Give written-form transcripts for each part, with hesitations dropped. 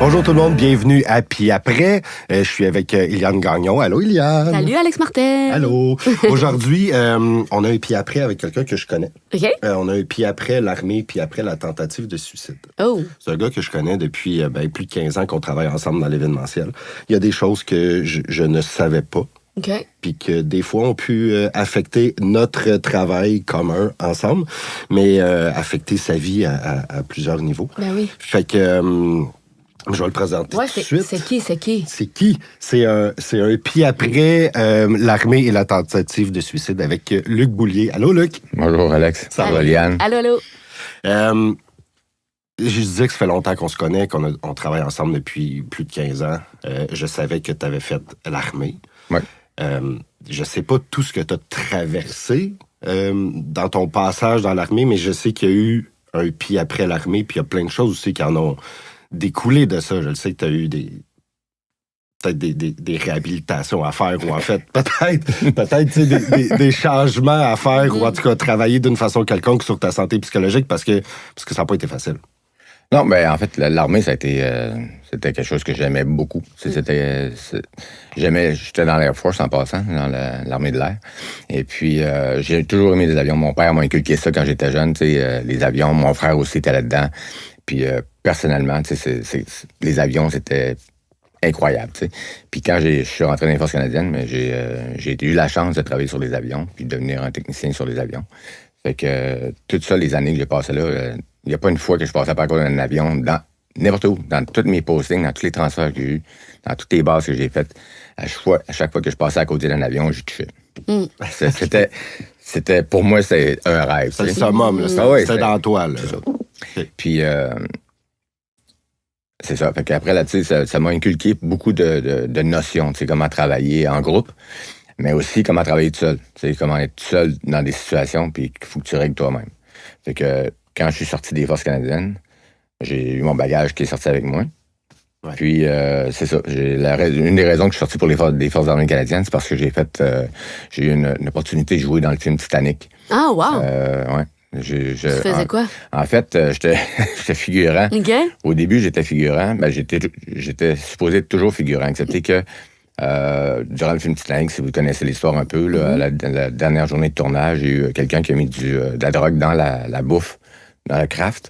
Bonjour tout le monde, bienvenue à Puis après. Je suis avec Iliane Gagnon. Allô Iliane. Salut Alex Martel. Allô. Aujourd'hui, on a un Puis après avec quelqu'un que je connais. OK. On a un Puis après l'armée, puis après la tentative de suicide. Oh. C'est un gars que je connais depuis plus de 15 ans qu'on travaille ensemble dans l'événementiel. Il y a des choses que je ne savais pas. OK. Puis que des fois ont pu affecter notre travail commun ensemble, mais affecter sa vie à plusieurs niveaux. Ben oui. Fait que... je vais le présenter tout de suite. C'est qui? C'est qui? C'est un Puis après l'armée et la tentative de suicide avec Luc Boulier. Allô, Luc? Bonjour, Alex. Ça va, Liane? Allô. Je disais que ça fait longtemps qu'on se connaît, qu'on travaille ensemble depuis plus de 15 ans. Je savais que tu avais fait l'armée. Oui. Je sais pas tout ce que tu as traversé dans ton passage dans l'armée, mais je sais qu'il y a eu un Puis après l'armée, puis il y a plein de choses aussi qui en ont découlé de ça. Je le sais que tu as eu peut-être des réhabilitations à faire, ou en fait, peut-être des changements à faire, ou en tout cas travailler d'une façon quelconque sur ta santé psychologique parce que ça n'a pas été facile. Non, mais en fait, l'armée, ça a été... c'était quelque chose que j'aimais beaucoup. J'étais dans l'Air Force en passant, dans l'armée de l'air. Et puis, j'ai toujours aimé les avions. Mon père m'a inculqué ça quand j'étais jeune, les avions. Mon frère aussi était là-dedans. Puis, personnellement, les avions, c'était incroyable. T'sais. Puis quand je suis rentré dans les Forces canadiennes, j'ai eu la chance de travailler sur les avions, puis de devenir un technicien sur les avions. Fait que tout ça, les années que j'ai passées là, il n'y a pas une fois que je passais pas à côté d'un avion, dans n'importe où, dans tous mes postings, dans tous les transferts que j'ai eus, dans toutes les bases que j'ai faites. À chaque fois que je passais à côté d'un avion, j'y touchais. C'était, pour moi, c'est un rêve. C'est le summum, là. C'était dans toi, là. C'est ça. Puis, c'est ça. Fait qu'après, là, ça m'a inculqué beaucoup de notions, comment travailler en groupe, mais aussi comment travailler tout seul. Comment être tout seul dans des situations, puis qu'il faut que tu règles toi-même. Fait que quand je suis sorti des Forces canadiennes, j'ai eu mon bagage qui est sorti avec moi. Ouais. Puis, c'est ça. Une des raisons que je suis sorti pour des Forces armées canadiennes, c'est parce que j'ai eu une opportunité de jouer dans le film Titanic. Ah, wow! Ouais. Tu faisais quoi? En fait, j'étais figurant. OK. Au début, j'étais figurant. J'étais supposé être toujours figurant, excepté que durant le film Titanic, si vous connaissez l'histoire un peu, là, la dernière journée de tournage, il y a eu quelqu'un qui a mis de la drogue dans la bouffe, dans le craft.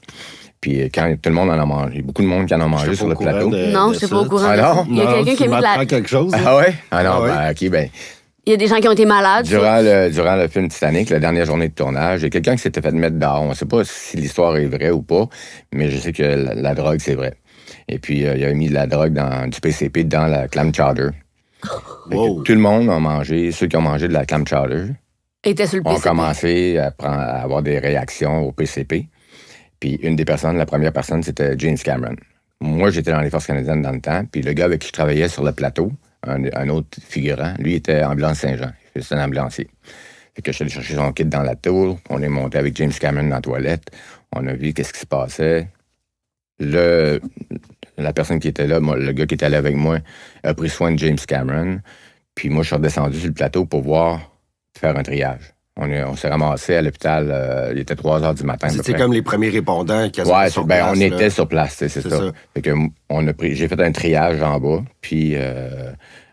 Puis quand tout le monde en a mangé, beaucoup de monde qui en a mangé sur le plateau. Non, je suis pas au courant. Alors? Il y a quelqu'un qui a mis de la... quelque chose. Ah ouais? Ah non, OK, Il y a des gens qui ont été malades. Durant le film Titanic, la dernière journée de tournage, il y a quelqu'un qui s'était fait mettre dehors. On ne sait pas si l'histoire est vraie ou pas, mais je sais que la drogue, c'est vrai. Et puis, il avait mis de la drogue du PCP dans la clam chowder. Wow. Tout le monde a mangé, ceux qui ont mangé de la clam chowder, étaient sur le PCP. ont commencé à avoir des réactions au PCP. Puis la première personne, c'était James Cameron. Moi, j'étais dans les Forces canadiennes dans le temps, puis le gars avec qui je travaillais sur le plateau, un autre figurant, lui était ambulance Saint-Jean. C'était un ambulancier. Fait que je suis allé chercher son kit dans la tour. On est monté avec James Cameron dans la toilette. On a vu qu'est-ce qui se passait. La personne qui était là, le gars qui était là avec moi, a pris soin de James Cameron. Puis moi, je suis redescendu sur le plateau pour faire un triage. On s'est ramassé à l'hôpital, il était 3 heures du matin. C'était comme les premiers répondants qui étaient sur place. On était sur place, c'est ça. Fait que j'ai fait un triage en bas, puis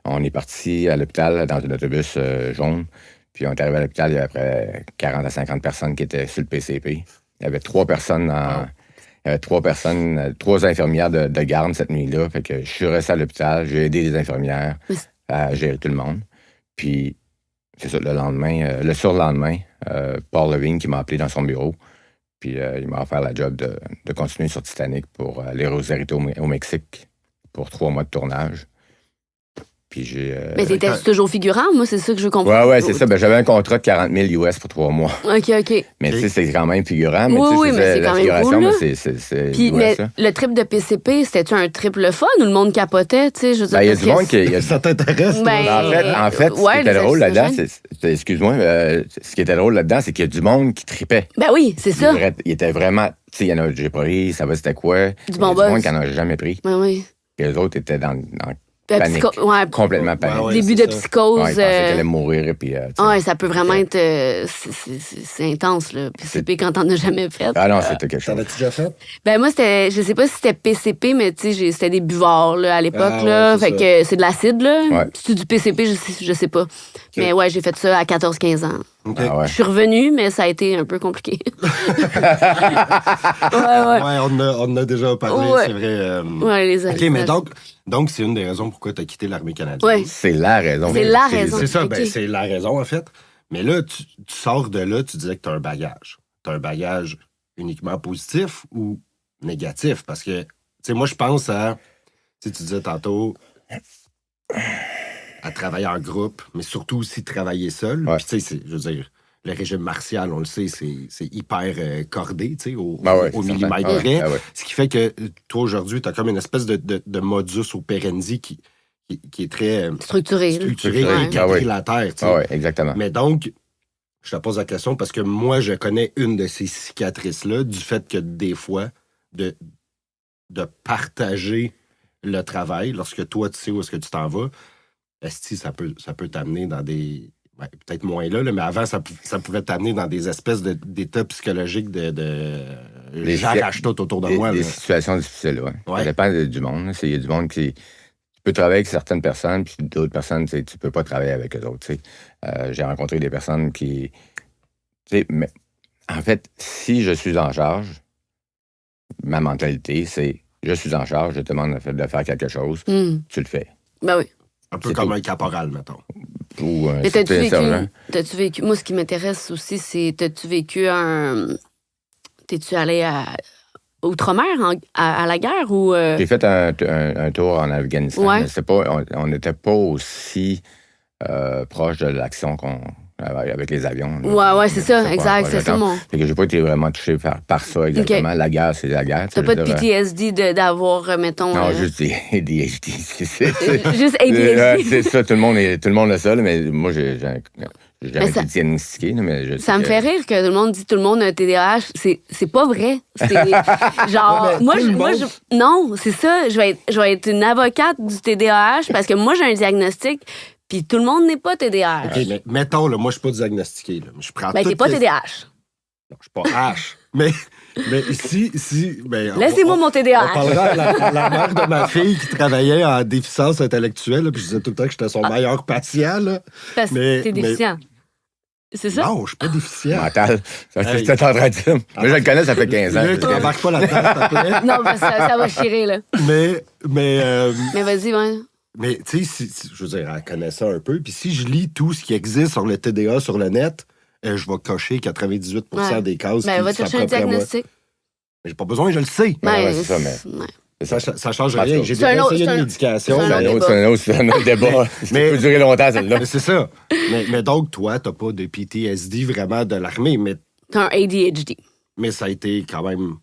on est parti à l'hôpital dans un autobus jaune. Puis on est arrivé à l'hôpital, il y avait après 40 à 50 personnes qui étaient sur le PCP. Il y avait 3 personnes Il y avait 3 infirmières de garde cette nuit-là. Fait que je suis resté à l'hôpital, j'ai aidé les infirmières à gérer tout le monde. Puis c'est ça, le surlendemain, Paul Levine qui m'a appelé dans son bureau, puis il m'a offert la job de continuer sur Titanic pour aller au Mexique pour 3 mois de tournage. Puis mais t'étais toujours figurant? Moi, c'est ça que je comprends. Ouais, c'est ça. J'avais un contrat de 40 000 US pour 3 mois. OK. Mais tu sais, c'est quand même figurant. Oui, mais c'est quand même cool, là. C'est puis, mais le trip de PCP, c'était-tu un trip le fun ou le monde capotait? Tu sais, je veux dire, il y a du monde qui... Ça t'intéresse? En fait, ce qui était drôle là-dedans, excuse-moi, ce qui était drôle là-dedans, c'est qu'il y a du monde qui tripait. Ben oui, c'est ça. Il était vraiment... Tu sais, il y en a, j'ai pas pris, ça va, c'était quoi? Du bon buzz. Du monde qui en a jamais pris. Ben oui. Et les autres étaient dans panique. Ouais, Complètement panique. Ouais, début c'est de ça. psychose. Ouais, il pensait qu'elle allait mourir. Et puis, Ouais, ça peut vraiment être. C'est intense, là. PCP quand t'en as jamais fait. Ah non, c'était quelque chose. T'en as-tu déjà fait? Ben moi, c'était. Je sais pas si c'était PCP, mais tu sais, c'était des buvards, là, à l'époque, Ah, là. ouais, c'est Fait que c'est de l'acide, là. Ouais. C'est du PCP, je sais pas. Mais ouais, j'ai fait ça à 14-15 ans. OK. Ah ouais. Je suis revenue, mais ça a été un peu compliqué. ouais. Ouais, on en a déjà parlé, Ouais. c'est vrai. Ouais, les OK, mais donc c'est une des raisons pourquoi tu as quitté l'armée canadienne. Ouais. C'est la raison. C'est la raison. C'est ça, OK. ben, c'est la raison, en fait. Mais là, tu sors de là, tu disais que tu as un bagage. Tu as un bagage uniquement positif ou négatif? Parce que, tu sais, moi, je pense à, tu sais, tu disais tantôt, à travailler en groupe, mais surtout aussi travailler seul. Ouais. Puis, tu sais, je veux dire, le régime martial, on le sait, c'est hyper cordé, tu sais, au Ouais, au certain. millimètre Ah ouais, près. ah ouais. Ce qui fait que toi, aujourd'hui, tu as comme une espèce de modus operandi qui est très Structuré. là. structuré Ouais. et Ah ouais. quadrilatère, tu sais. Ah ouais, exactement. Mais donc, je te pose la question parce que moi, je connais une de ces cicatrices-là du fait que des fois, de partager le travail, lorsque toi, tu sais où est-ce que tu t'en vas, esti, ça peut t'amener dans des... ouais, peut-être moins là, mais avant, ça pouvait t'amener dans des espèces d'états psychologiques de j'arrache tout autour de moi. Des Là. situations difficiles, ouais. Ouais. Ça dépend du monde. là. Il y a du monde qui... Tu peux travailler avec certaines personnes, puis d'autres personnes, tu peux pas travailler avec eux autres. tu sais. J'ai rencontré des personnes qui... tu sais, mais en fait, si je suis en charge, ma mentalité, c'est je suis en charge, je te demande de faire quelque chose, Hmm. tu le fais. Ben oui. Un peu C'est comme tout. un caporal, mettons. Ou un Mais t'as-tu sergent. vécu. Moi, ce qui m'intéresse aussi, c'est. T'as-tu vécu un. T'es-tu allé outre-mer à la guerre ou. J'ai fait un tour en Afghanistan. Ouais. Mais c'est pas, on n'était pas aussi proche de l'action qu'on avec les avions. là. Ouais, c'est ça, pas exact. proche C'est de ça, temps. mon. Fait que j'ai pas été vraiment touché par ça exactement. La guerre, c'est la guerre. T'as tu pas sais, de je veux dire, PTSD d'avoir, mettons. Non, juste des ADHD. Juste ADHD. C'est ça, tout le monde a ça, là, mais moi, j'ai jamais Mais ça- été diagnostiqué. là, Mais je Ça sais me que- fait rire que tout le monde dit tout le monde a un TDAH. C'est pas vrai. C'est genre Ouais, mais moi tout je, le moi monde- je- non, c'est ça, je vais être une avocate du TDAH parce que moi j'ai un diagnostic puis tout le monde n'est pas TDAH. OK, mais mettons, là, moi, je suis pas diagnostiqué. Là. Je prends Ben t'es toutes pas les- TDAH. Non, je suis pas H. mais si ben, Laissez-moi mon on TDAH. parlera à la mère de ma fille qui travaillait en déficience intellectuelle, là, puis je disais tout le temps que j'étais son meilleur patient. Là. Parce mais- que t'es mais- déficient. C'est ça? Non, je suis pas déficient. Mental. Ça, Hey. c'est en train de dire. Mais je le connais, ça fait 15 ans. Luc, embarque pas là-dedans, s'il te plaît. Non, parce que ça va chirer là. Mais Mais vas-y, ouais. Mais tu sais, je veux dire, elle connaît ça un peu. Puis si je lis tout ce qui existe sur le TDA sur le net, je vais cocher 98 Ouais. des cases Ben qui va chercher un s'approprient à moi. diagnostic. Mais j'ai pas besoin, je le sais. Ouais, c'est ça, mais- ouais. Ça change Parce rien. que- J'ai C'est un déjà autre- essayé c'est une un- médication. c'est un mais- autre C'est un autre débat. Ça mais- peut durer longtemps, celle-là. mais c'est ça. Mais donc, toi, t'as pas de PTSD vraiment de l'armée, T'as un ADHD. mais ça a été quand même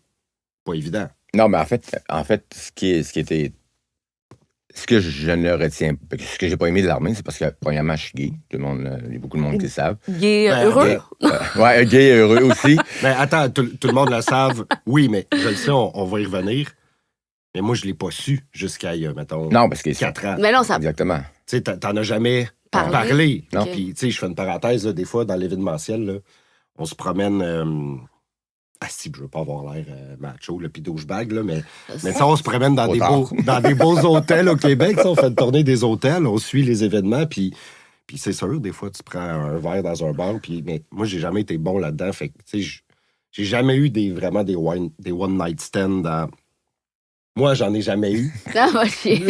pas évident. Non, mais en fait, ce que je ne retiens, ce que j'ai pas aimé de l'armée, c'est parce que, premièrement, je suis gay. Tout le monde, il y a beaucoup de monde qui le savent. Gay, Ben, heureux. Ouais, gay et heureux aussi. Mais attends, tout le monde le savent. Oui, mais je le sais, on va y revenir. Mais moi, je l'ai pas su jusqu'à, il y a, mettons, Non, parce que 4 ans. Mais non, ça. Exactement. Tu sais, t'en as jamais Parlé. parlé. Non. Ok. Puis, tu sais, je fais une parenthèse, là, des fois, dans l'événementiel, là, on se promène... Ah si, je veux pas avoir l'air macho, là, puis douchebag, là, mais ça, on se promène dans Trop dans des beaux hôtels au Québec. Ça, on fait une tournée des hôtels, on suit les événements, puis c'est sûr, des fois, tu prends un verre dans un bar, mais moi, j'ai jamais été bon là-dedans. Fait que, tu sais, j'ai jamais eu vraiment des one-night stands dans... Moi, j'en ai jamais eu. Ça va chier.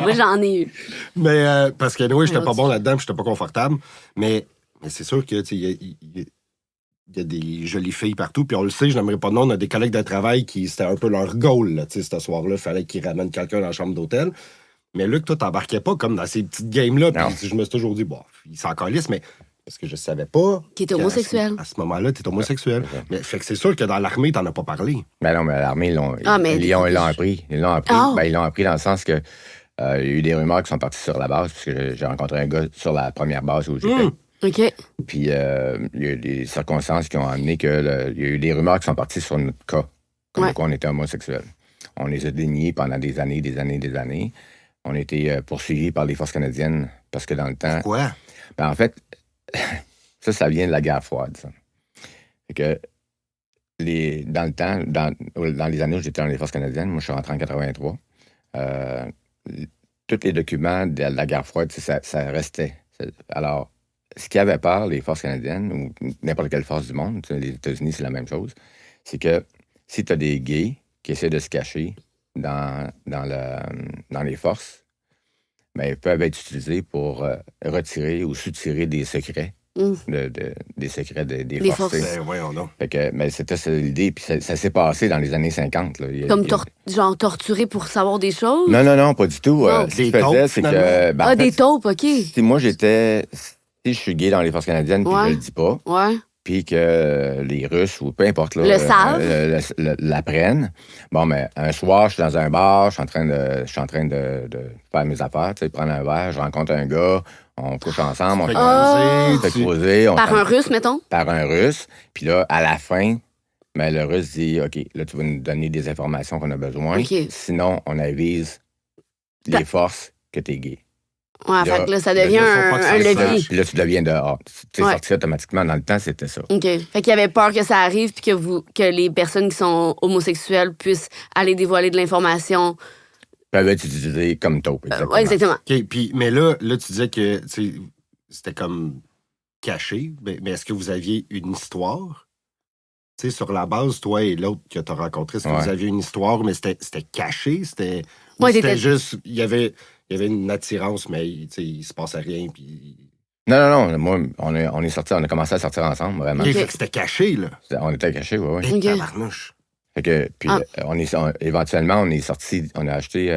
Moi, j'en ai eu. Mais parce que oui, j'étais Un pas autre. bon là-dedans, puis j'étais pas confortable. Mais c'est sûr que tu sais, il y a des jolies filles partout. Puis on le sait, je n'aimerais pas de nom, on a des collègues de travail qui c'était un peu leur goal, là, tu sais, ce soir-là. Il fallait qu'ils ramènent quelqu'un dans la chambre d'hôtel. Mais Luc, toi, t'embarquais pas comme dans ces petites games-là. Non. Puis je me suis toujours dit, bon, il s'en calisse, mais parce que je savais pas. Qui était qu'à homosexuel. À ce moment-là, t'es homosexuel. Ouais, c'est ça. Mais fait que c'est sûr que dans l'armée, t'en as pas parlé. Ben non, mais l'armée, ils l'ont Ah, mais- ils l'ont appris. Ils l'ont appris. Ah. Ben, ils l'ont appris dans le sens que il y a eu des rumeurs qui sont parties sur la base, puisque j'ai rencontré un gars sur la première base où j'étais. OK. Puis il y a eu des circonstances qui ont amené que il y a eu des rumeurs qui sont parties sur notre cas, comme Ouais. quoi on était homosexuel. On les a déniés pendant des années. on a été poursuivis par les forces canadiennes parce que dans le temps... Pourquoi? Ben, en fait, ça vient de la guerre froide, ça. Fait que dans le temps, dans les années où j'étais dans les forces canadiennes, moi, je suis rentré en 83, tous les documents de la guerre froide, ça restait. Alors, ce qui avait peur, les forces canadiennes, ou n'importe quelle force du monde, les États-Unis, c'est la même chose, c'est que si tu as des gays qui essaient de se cacher dans les forces, ben, ils peuvent être utilisés pour retirer ou soutirer des secrets. Des secrets des forces. Ben, voyons donc. Fait que, mais c'était ça l'idée, puis ça s'est passé dans les années 50. Là. Comme genre torturer pour savoir des choses? Non, pas du tout. Non. Ce que je Des faisais, taupes, c'est que... finalement? ben, en fait, des taupes, OK. Si moi, si je suis gay dans les forces canadiennes, puis je le dis pas, Ouais. puis que les Russes, ou peu importe, là, Le savent. l'apprennent. Bon, mais un soir, je suis dans un bar, je suis en train de faire mes affaires, tu sais, prendre un verre, je rencontre un gars, on couche ensemble, on Fait fait causer. Par un Russe, mettons? Par un Russe. Puis là, à la fin, ben, le Russe dit, OK, là, tu vas nous donner des informations qu'on a besoin. OK. Sinon, on avise les forces que t'es gay. Ouais, Là, fait que là, ça là, devient faut pas que ça un se levier. sache. Puis là, tu deviens dehors. Tu es Ouais. sorti automatiquement. Dans le temps, c'était ça. OK. Fait qu'il y avait peur que ça arrive puis que les personnes qui sont homosexuelles puissent aller dévoiler de l'information. Peuvent être utilisés comme taupe. Exactement. Ouais, exactement. OK, puis, mais là, tu disais que tu sais, c'était comme caché, mais est-ce que vous aviez une histoire? Tu sais, sur la base, toi et l'autre que tu as rencontré, est-ce que Ouais. vous aviez une histoire, mais c'était caché? Ou Ouais, c'était t'étais- juste, il y avait une attirance, mais tu sais, il se passait rien, puis... Non. Moi, on a commencé à sortir ensemble, vraiment. OK, Ok. fait que c'était caché, là. On était cachés, oui. Et Ok. tabarnouche. Fait que, puis, Ah. éventuellement, on est sorti, on a acheté,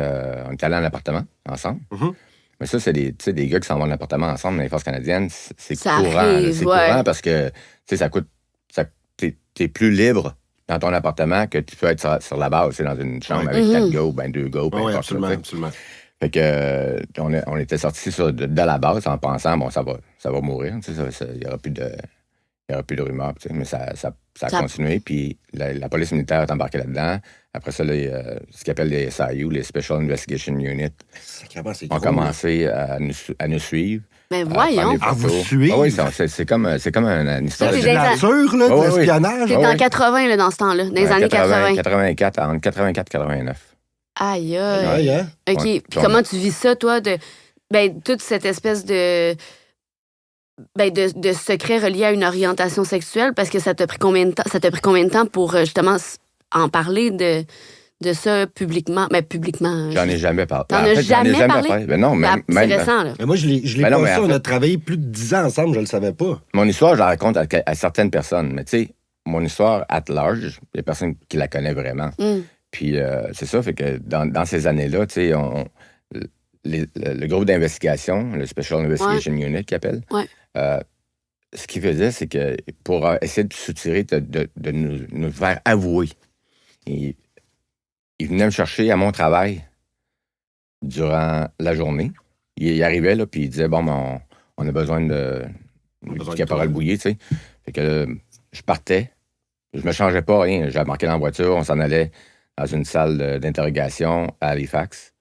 on est allé en appartement ensemble. Mhm. Mais ça, c'est des gars qui s'en vont en appartement ensemble dans les forces canadiennes. C'est Ça courant. là. arrive, C'est ouais. courant parce que, tu sais, ça coûte. T'es plus libre dans ton appartement que tu peux être sur la base, tu sais, dans une chambre Ouais. avec Mhm. 4 gars ou ben 2 gars ou peu Oui, importe. absolument, là, tu sais. absolument. Fait que, on était sortis de la base en pensant, bon, ça va mourir, tu sais, il n'y aura plus de rumeurs, tu sais, mais ça a Ça- continué, puis la police militaire est embarquée là-dedans. Après ça, ce qu'ils appellent les SIU, les Special Investigation Unit, Sacrément, c'est ont gros, là. commencé à nous suivre. Mais à faire voyons. des À vous photos. suivre? Ah oui, c'est comme une histoire Ça, de c'est La des- nature, là, de Ouais, ouais. l'espionnage. T'es Ah en ouais. 80, là, dans ce temps-là, dans les années 80. 84, entre 84 et 89. Aïe, Ouais, aïe. hein? OK. Ouais. Puis comment tu vis ça, toi, toute cette espèce de secret relié à une orientation sexuelle, parce que ça t'a pris combien de temps pour justement en parler de ça publiquement? Ben, publiquement. J'en ai jamais parlé. T'en En as fait, j'en ai jamais parlé? parlé. Ben non, C'est même récent, là. Mais moi, je l'ai Ben non, pas mais ça. en On fait- a travaillé plus de 10 ans ensemble, je le savais pas. mon histoire, je la raconte à certaines personnes. Mais tu sais, mon histoire at large, il y a personne qui la connaît vraiment. Mm. Puis c'est ça, fait que dans ces années-là, tu sais, le groupe d'investigation, le Special Investigation Unit qu'ils appellent, Ouais. ce qu'ils faisaient, c'est que pour essayer de soutirer, de nous faire avouer, ils venaient me chercher à mon travail durant la journée. Ils arrivaient, là, puis ils disaient, bon, ben, on a besoin besoin du de caporal toi. Bouillet, tu sais. Fait que je partais, je me changeais pas, rien. J'ai embarqué dans la voiture, on s'en allait dans une salle d'interrogation à Halifax.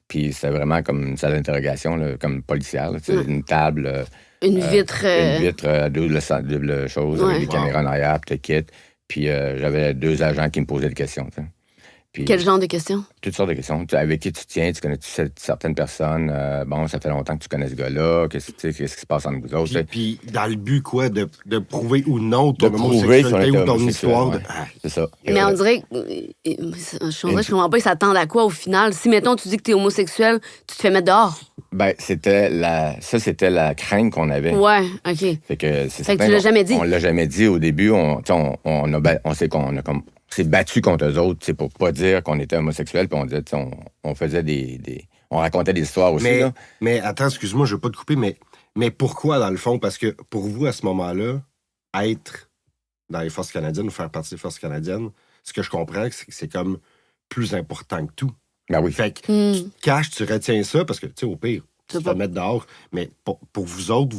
Puis c'était vraiment comme une salle d'interrogation, là, comme policière, là, tu sais, une table, Une vitre. une vitre à double chose, Ouais. avec des Wow. caméras en arrière, puis tout le kit. Puis j'avais 2 agents qui me posaient des questions, tu sais. Puis, Quel genre de questions? toutes sortes de questions. Avec qui tu tiens, tu connais-tu certaines personnes? Bon, ça fait longtemps que tu connais ce gars-là. Qu'est-ce qui se passe entre vous autres? tu sais? Puis dans le but, quoi, de prouver ou non ton De prouver si on homosexualité était ou ton homosexuel, histoire. ouais. Ah, C'est ça. Mais on dirait que. Je comprends pas, ils s'attendent à quoi au final? Si, mettons, tu dis que t'es homosexuel, tu te fais mettre dehors. Ben, c'était la crainte qu'on avait. Ouais, OK. Fait que c'est Fait que certain tu l'as qu'on- jamais dit. On l'a jamais dit au début. On sait qu'on a comme s'est battu contre eux autres, pour pas dire qu'on était homosexuel, puis on disait, on faisait on racontait des histoires aussi. mais, là. mais attends, excuse-moi, je veux pas te couper, mais pourquoi, dans le fond? Parce que pour vous, à ce moment-là, être dans les forces canadiennes ou faire partie des forces canadiennes, ce que je comprends, c'est que c'est comme plus important que tout. Ben oui. Fait que tu Hmm. te caches, tu retiens ça, parce que, tu sais, au pire, tu C'est te pas- fais mettre dehors. Mais pour vous autres,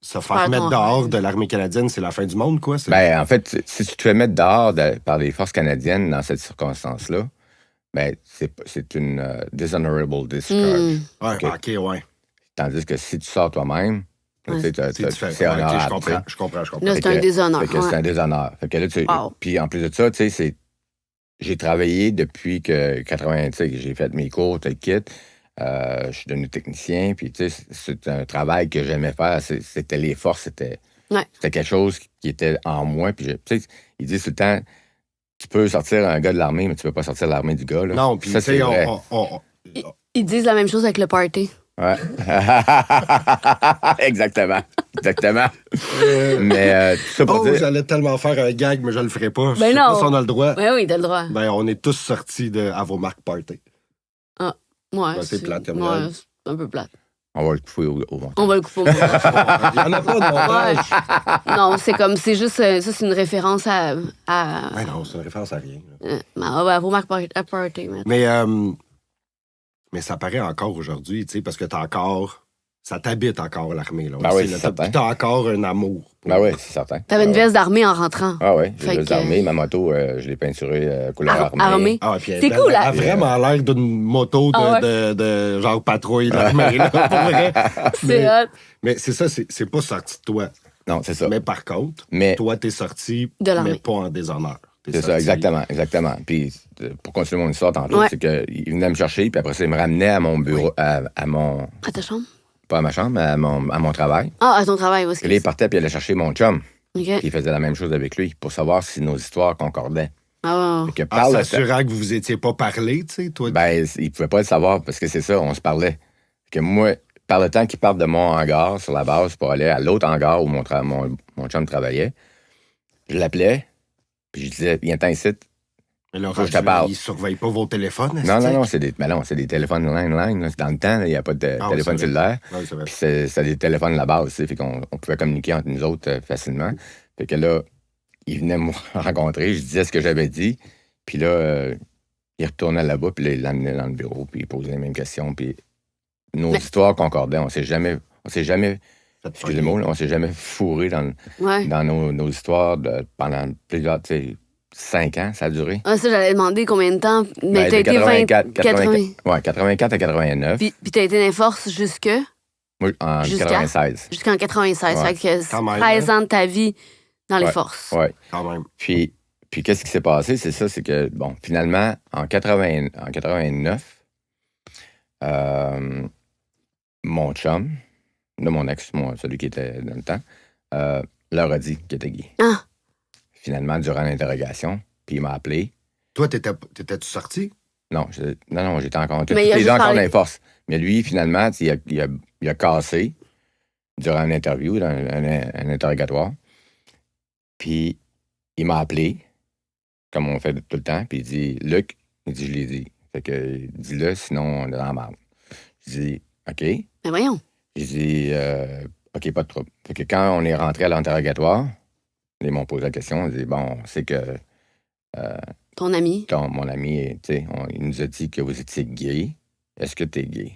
se Faire faire mettre ton dehors rêve. de l'armée canadienne, c'est la fin du monde, quoi? Ben, en fait, si tu te fais mettre dehors par les forces canadiennes dans cette circonstance-là, ben, c'est une dishonorable discharge. Hmm. Ouais, OK, ouais. Tandis que si tu sors toi-même, Ouais. tu sais, C'est différent. c'est Ouais, OK, honorable. tu sais. je comprends. Là, c'est un déshonneur. Fait que c'est un déshonneur. Fait que là, Wow. puis en plus de ça, tu sais, j'ai travaillé depuis que 80, tu sais, j'ai fait mes cours, tel kit. Je suis devenu technicien, puis tu sais, c'est un travail que j'aimais faire. C'était les forces, c'était quelque chose qui était en moi. Puis tu sais, ils disent tout le temps, tu peux sortir un gars de l'armée, mais tu peux pas sortir l'armée du gars. Là. Non, puis ça, tu sais, c'est vrai. Ils disent la même chose avec le party. Ouais. Exactement. Mais tout ça pour dire... j'allais tellement faire un gag, mais je le ferai pas. Je Ben sais non. pas si on a le droit. Oui, t'as le droit. Ben, on est tous sortis à vos marques party. Ah, ouais. Ben, c'est plate, comme ouais, c'est un peu plate. On va le couper au montage. On va le couper au montage. Il n'y en a pas de montage. Non, c'est juste, ça, c'est une référence à Ben non, c'est une référence à rien. Là. à vos marques à party. Mais ça paraît encore aujourd'hui, tu sais, parce que t'as encore... Ça t'habite encore, l'armée. Là, Ben oui, là. c'est certain. T'as encore un amour. Ben oui, c'est certain. T'avais une veste d'armée en rentrant. Ah oui, j'ai Fait une veste d'armée. Ma moto, je l'ai peinturée couleur armée. Ah, puis C'est cool, Elle là. a vraiment l'air d'une moto de genre patrouille d'armée, là, pour vrai. C'est hot. Mais c'est ça, c'est pas sorti de toi. Non, c'est ça. Mais par contre, toi, t'es sorti, de l'armée. mais pas en déshonneur. C'est ça, exactement. Puis, pour continuer mon histoire tantôt, c'est qu'il venait me chercher, puis après ça, il me ramenait à mon bureau, à mon... À ta chambre? Pas à ma chambre, mais à mon travail. Ah, à ton travail aussi. Puis là, il partait, puis il allait chercher mon chum. OK. Puis il faisait la même chose avec lui, pour savoir si nos histoires concordaient. Ah, Fait que par le temps- s'assurant que vous vous étiez pas parlé, tu sais, toi. Ben, il pouvait pas le savoir, parce que c'est ça, on se parlait. Fait que moi, par le temps qu'il parte de mon hangar, sur la base, pour aller à l'autre hangar où mon chum travaillait, je l'appelais, puis je disais, viens-t'en ici. Mais là, Faut que je te parle. ils surveillent pas vos téléphones. Non, c'est des téléphones line. Là. Dans le temps, il n'y a pas de téléphone c'est cellulaire. Ouais, c'est vrai. Puis c'est des téléphones de la base, tu sais, fait qu'on pouvait communiquer entre nous autres facilement. Fait que là, il venait me rencontrer, je disais ce que j'avais dit, puis là, il retournait là-bas, puis là, il l'amenait dans le bureau, puis il posait les mêmes questions, puis nos histoires concordaient. On s'est jamais excusez-moi, là, on s'est jamais fourré dans nos histoires pendant plusieurs, tu sais, 5 ans, ça a duré. Ah, ça, j'allais demander combien de temps. Mais Ben, t'as été 84 à 89. Puis t'as été dans les forces jusque? Moi, en 96. Jusqu'en 96. Ouais. Fait que Quand même, 13 ans de ta vie dans les forces. Oui. Quand même. Puis qu'est-ce qui s'est passé? C'est ça, c'est que, bon, finalement, en 89, mon chum, de mon ex, celui qui était dans le temps, leur a dit qu'il était gay. Ah! Finalement, durant l'interrogation, puis il m'a appelé. Toi, t'étais-tu sorti? Non, j'étais encore... Mais il a J'étais juste encore parlé- dans les forces. Mais lui, finalement, il a cassé durant une interview, dans un interrogatoire. Puis il m'a appelé, comme on fait tout le temps, puis il dit « Luc, il dit, je l'ai dit. Fait que, dis-le, sinon on est dans la merde. » Je dis « OK. » Mais voyons. Je dis « OK, pas de trouble. » Fait que quand on est rentré à l'interrogatoire, ils m'ont posé la question, ils dit « Bon, c'est que... Ton ami? mon ami, tu sais, il nous a dit que vous étiez gay. Est-ce que tu es gay? »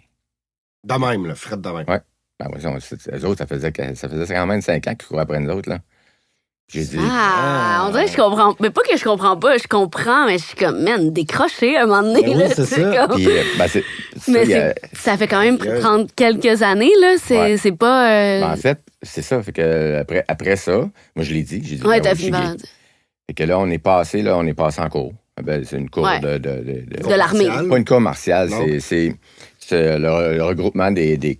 De même, là, Fred de même. Ouais. Ben, eux autres, ça faisait quand même 5 ans qu'ils couraient après nous autres, là. J'ai dit... On dirait que je comprends. Mais pas que je comprends pas, je comprends, mais je suis comme, man, décroché à un moment donné. Ben oui, là, c'est ça. comme- Puis, Mais ça fait quand même prendre quelques années, là. C'est pas. Ben, en fait, c'est ça. Fait que après ça, moi, je l'ai dit. J'ai dit, Ouais, ben t'as oui, je suis fini gay. par dire. Fait que là, on est passé en cours. Ben, c'est une cour Ouais. De l'armée. Pas une cour martiale, Non. c'est le regroupement des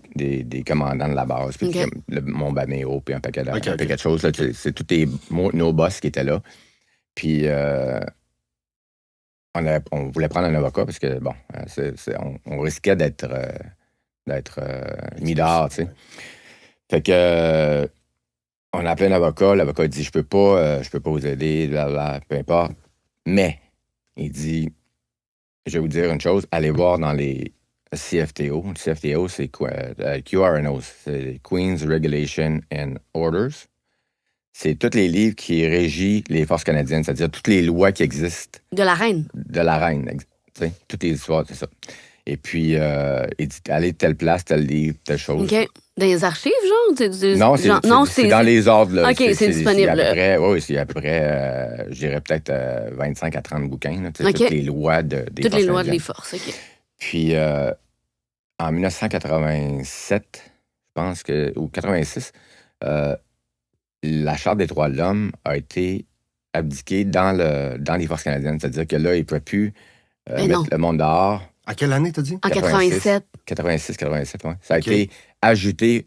commandants de la base, puis OK. le Mont-Baméo, puis un paquet OK. de choses. Là, c'est tous nos boss qui étaient là. Puis on voulait prendre un avocat parce que, bon, on risquait d'être mis dehors, tu sais. Fait que on a appelé un avocat. L'avocat dit, je peux pas vous aider, blablabla, peu importe. Mais, il dit, je vais vous dire une chose, allez voir dans les CFTO. Le CFTO, c'est quoi? QRNO, c'est Queen's Regulation and Orders. C'est tous les livres qui régissent les forces canadiennes, c'est-à-dire toutes les lois qui existent De la reine. de la reine. Tu sais, toutes les histoires, c'est ça. Et puis, il dit, allez telle place, tel livre, telle chose. OK. Dans les archives, genre? Non, genre, c'est dans les ordres. Là. OK, c'est disponible. C'est à peu près, je dirais peut-être 25 à 30 bouquins. Là, OK. Toutes les lois des Toutes forces les lois des canadiennes. forces, OK. Puis, en 1987, je pense que, ou 86, la Charte des droits de l'homme a été abdiquée dans les forces canadiennes. C'est-à-dire que là, ils ne pouvaient plus Mais mettre non. le monde dehors. À quelle année, t'as dit? En 87. 86, 87, oui. Ça a OK. été ajouté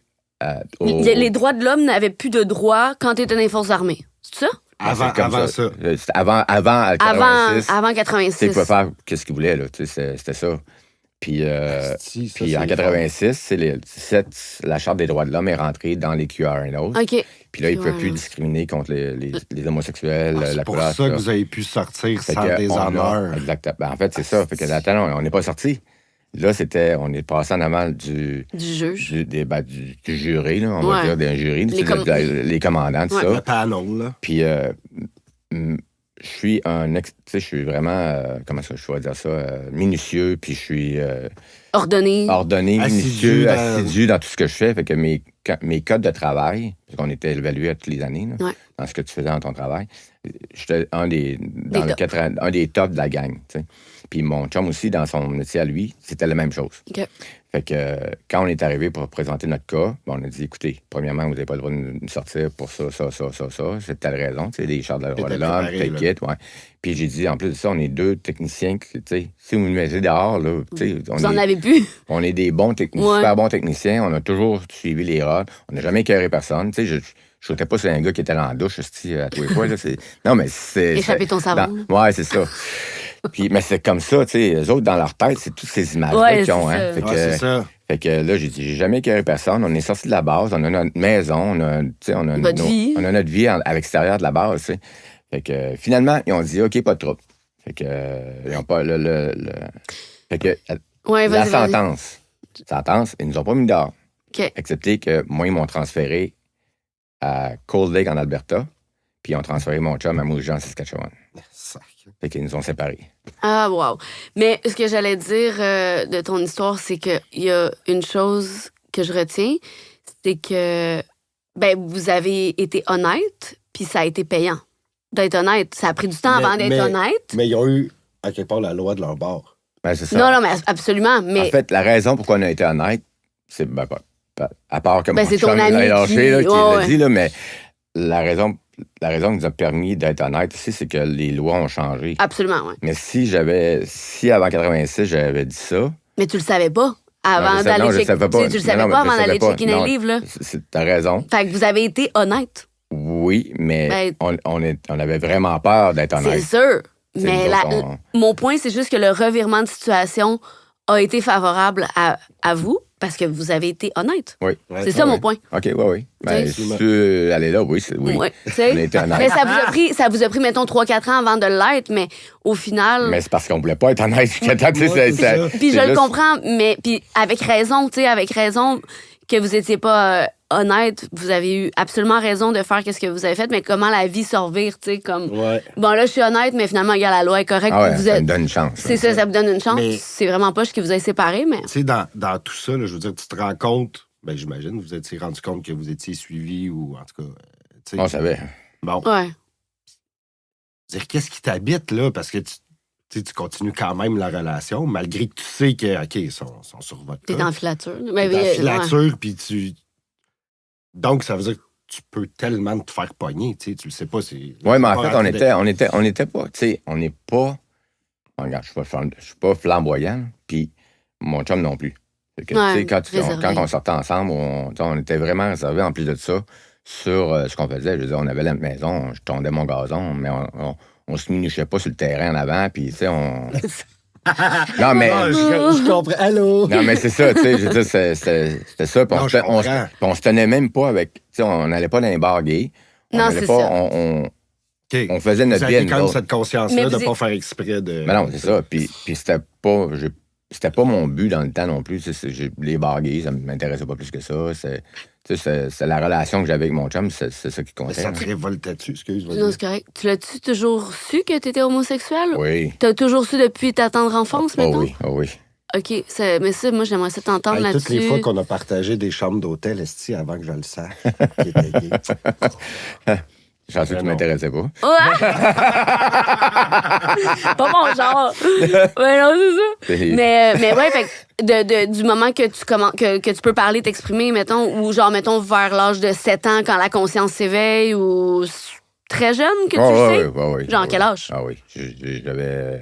Les droits de l'homme n'avaient plus de droits quand tu étais dans les forces armées. C'est ça? Avant ça. C'était avant 86. Avant Tu sais, 86. ils pouvaient faire ce qu'ils voulaient, là. Tu sais, c'était ça. Puis, Asti, ça, puis c'est en 86, la Charte des droits de l'homme est rentrée dans les QRNO. OK. Puis là, ils ne pouvaient QRNO. plus discriminer contre les homosexuels, Ah, c'est la pour couleur. ça que vous avez pu sortir Fait sans que déshonneur. Exactement. Ben, en fait, c'est ça. Fait que, attends, on n'est pas sorti. Là, on est passé en avant du juge. du jury, là, on Ouais. va dire, d'un jury, les commandants, tout Ouais. ça. Le panel, là. Puis, je suis tu sais, je suis vraiment, comment est-ce que je pourrais dire ça, minutieux, puis je suis Ordonné. ordonné, Assidu minutieux, dans- assidu dans tout ce que je fais. Fait que mes codes de travail, parce qu'on était évalués à toutes les années, là, Ouais. dans ce que tu faisais dans ton travail, j'étais un des tops de la gang, tu sais. Puis mon chum aussi, dans son métier à lui, c'était la même chose. OK. Fait que quand on est arrivé pour présenter notre cas, on a dit, écoutez, premièrement, vous n'avez pas le droit de nous sortir pour ça. C'est telle raison, tu sais, des chartes de droits de T'étais l'homme, préparé, tel kit, ouais. Puis j'ai dit, en plus de ça, on est deux techniciens, tu sais, si vous nous mettez dehors, là, tu sais, Vous en avez plus. on est des bons techniciens, Ouais. super bons techniciens, on a toujours suivi les rôles, on n'a jamais écœuré personne, tu sais, je ne sautais pas sur un gars qui était dans la douche, à tous les fois, là, non, mais c'est... Échapper ton savon. Ouais, c'est ça. Puis, mais c'est comme ça, tu sais, eux autres, dans leur tête, c'est toutes ces images-là Ouais, qu'ils ont, c'est hein. ça. Fait que, Ouais, c'est ça. fait que là, j'ai dit, j'ai jamais écœuré personne. On est sorti de la base, on a notre maison, on a, tu sais, on a Votre vie. on a notre vie à l'extérieur de la base, tu sais. Fait que finalement, ils ont dit, OK, pas de trouble. Fait que, ils ont pas Fait que, Ouais, la vas-y. sentence, ils nous ont pas mis dehors. OK. Excepté que moi, ils m'ont transféré à Cold Lake en Alberta, puis ils ont transféré mon chum à Moose en Saskatchewan. Sac. Fait qu'ils nous ont séparés. Ah, wow. Mais ce que j'allais dire de ton histoire, c'est qu'il y a une chose que je retiens, c'est que vous avez été honnête, puis ça a été payant. D'être honnête. Ça a pris du temps avant d'être honnête. Mais ils ont eu, à quelque part, la loi de leur bord. Ben, c'est ça. Non, mais absolument. Mais En fait, la raison pourquoi on a été honnête, c'est à part que mon c'est ton chum ami l'a lâché, là, qui ouais. l'a dit, là, mais la raison qui nous a permis d'être honnête aussi, c'est que les lois ont changé. absolument, oui. Mais si avant 86, j'avais dit ça, Mais tu le savais pas Non, avant je d'aller savais checker. pas. Tu le savais Non, pas mais je avant d'aller savais pas. checker dans Non. le livre, là. t'as raison. Fait que vous avez été honnête. Oui, mais Ben, on avait vraiment peur d'être C'est honnête. sûr. C'est Mais nous autres, mon point, c'est juste que le revirement de situation a été favorable à vous parce que vous avez été honnête. Oui. Ouais. C'est ça Ouais. mon point. OK, oui. Ben, Tu sais. si tu aller là, oui. Oui. Ouais, tu sais. On a été honnête. Mais ça vous a pris, mettons, 3-4 ans avant de l'être, mais au final. Mais c'est parce qu'on voulait pas être honnête jusqu'à temps. tu sais, Ouais, c'est ça. Puis je c'est le juste- comprends, mais puis avec raison, tu sais, avec raison que vous étiez pas honnête, vous avez eu absolument raison de faire ce que vous avez fait, mais comment la vie se revire, tu sais, comme Ouais. bon là je suis honnête, mais finalement regarde, la loi est correcte, Ah ouais, vous ça êtes. me donne une chance. C'est ça, ça vous donne une chance. Mais- C'est vraiment pas ce qui vous a séparés, mais Tu sais, dans tout ça, là, je veux dire, tu te rends compte, j'imagine, vous étiez rendu compte que vous étiez suivi ou en tout cas, tu sais. On savait. Bon, ouais. dire qu'est-ce qui t'habite, là, parce que tu continues quand même la relation, malgré que tu sais que, OK, ils sont sur votre T'es cas. en filature. T'es Mais, en ouais. filature, puis tu... Donc, ça veut dire que tu peux tellement te faire pogner, tu sais, tu le sais pas. Oui, mais en fait, on était pas, tu sais, on n'est pas. Regarde, je suis pas flamboyant, puis mon chum non plus. Fait que, Ouais, tu sais, réservé. quand on sortait ensemble, on était vraiment réservés en plus de ça sur ce qu'on faisait. Je veux dire, on avait la maison, je tondais mon gazon, mais on se minichait pas sur le terrain en avant, puis tu sais, on. Non, mais. Ah, je comprends. Allô? Non, mais c'est ça, tu sais, je veux dire, c'était ça. Puis Non, on, je se- on, comprends. puis on se tenait même pas avec. Tu sais, on n'allait pas dans les bars gays. On Non, allait c'est pas. ça. OK. On faisait Vous notre aviez bien. quand nous même autres. cette conscience-là Mais de vous ne pas faire exprès de... Mais non, c'est ça. Puis c'était pas. C'était pas mon but dans le temps non plus. Les bars gays, ça m'intéressait pas plus que ça. C'est la relation que j'avais avec mon chum, c'est ça qui Mais comptait. ça te révoltait-tu, excuse-moi. Non, c'est correct. Tu l'as-tu toujours su que t'étais homosexuel? Oui. T'as toujours su depuis ta tendre enfance, Oh mettons? oui, oh oui. OK. Mais ça, moi, j'aimerais ça t'entendre Hey, là-dessus. toutes les fois qu'on a partagé des chambres d'hôtel, esti, avant que je le sache, qu'il était gay. J'en sais que tu non. m'intéressais pas. Ouais. Pas mon genre. Ouais, non, c'est ça. Mais ouais, fait que du moment que que tu peux parler, t'exprimer, mettons, ou genre, mettons, vers l'âge de 7 ans, quand la conscience s'éveille, ou très jeune que tu le sais? Oui. Genre, quel âge? Ah oui. J'avais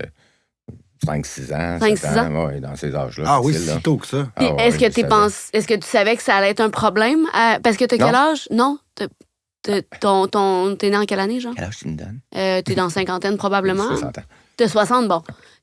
5-6 ans. 5-6 7 ans? Oui, dans ces âges-là. Ah oui, facile, là. si tôt que ça. Puis Ah ouais, est-ce que je savais. tu savais que ça allait être un problème? Parce que t'as Non. quel âge? Non? T'es né en quelle année, genre? Quel âge tu me donnes? T'es dans cinquantaine, probablement. 60 ans. De 60, bon.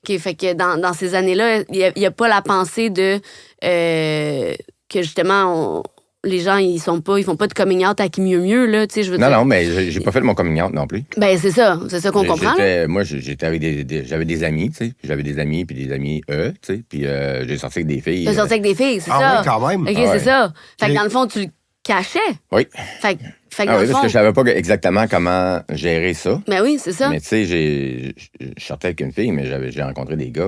OK, fait que dans ces années-là, il n'y a pas la pensée de que justement, les gens, ils font pas de coming out à qui mieux, là, tu sais, je veux dire. Non, mais j'ai pas fait mon coming out non plus. Ben, c'est ça qu'on comprend. Là. Moi, j'étais avec j'avais des amis, tu sais. J'avais des amis, puis des amis, eux, tu sais. Puis j'ai sorti avec des filles. T'as sorti avec des filles, c'est Ah ça. oui, quand même. OK, Ah c'est ouais. ça. Fait que Ok. dans le fond, tu le cachais. Oui. Fait que Ah dans oui, le parce fond. que je savais pas exactement comment gérer ça. Ben oui, c'est ça. Mais tu sais, je sortais avec une fille, mais j'ai rencontré des gars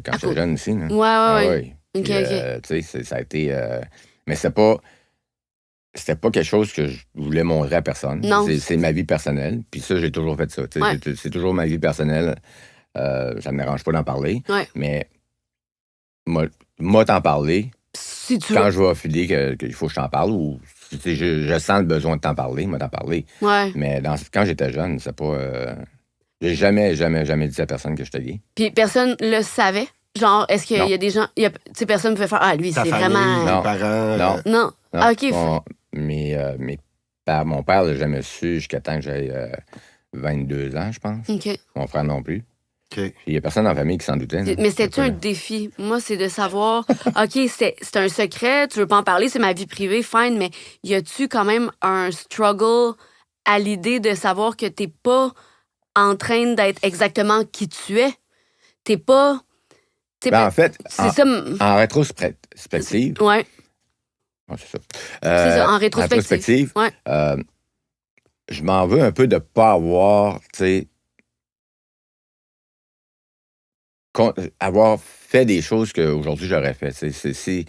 quand j'étais cool. jeune aussi. Là. Ouais. Oui. OK, Puis, OK. tu sais, ça a été... mais c'était pas quelque chose que je voulais montrer à personne. Non. C'est ma vie personnelle. Puis ça, j'ai toujours fait ça. Tu sais, Ouais. c'est toujours ma vie personnelle. Ça me dérange pas d'en parler. Ouais. Mais moi t'en parler, Si tu quand veux. je vais filer qu'il faut que je t'en parle, ou si je sens le besoin de t'en parler, moi t'en parler. Ouais. Mais quand j'étais jeune, c'est pas... j'ai jamais dit à personne que j'étais gay. Puis personne le savait. Genre, est-ce qu'il Non. y a des gens. Tu sais, personne pouvait faire. Ah, lui, Ta c'est famille, vraiment. Non. tes parents. Non. Non. Non, Ah, OK. mon père l'a jamais su jusqu'à temps que j'aie 22 ans, je pense. OK. Mon frère non plus. OK. Puis il y a personne dans la famille qui s'en doutait. là. Mais c'était-tu C'est un pas- défi? Moi, c'est de savoir, OK, c'est un secret, tu veux pas en parler, c'est ma vie privée, fine, mais y a-tu quand même un struggle à l'idée de savoir que t'es pas en train d'être exactement qui tu es? T'es pas... t'sais, Ben, en fait, c'est ça... en rétrospective, Ouais, ouais, c'est ça. c'est ça, en rétrospective. Ouais. Je m'en veux un peu de pas avoir, tu sais, avoir fait des choses qu'aujourd'hui j'aurais fait. Tu sais,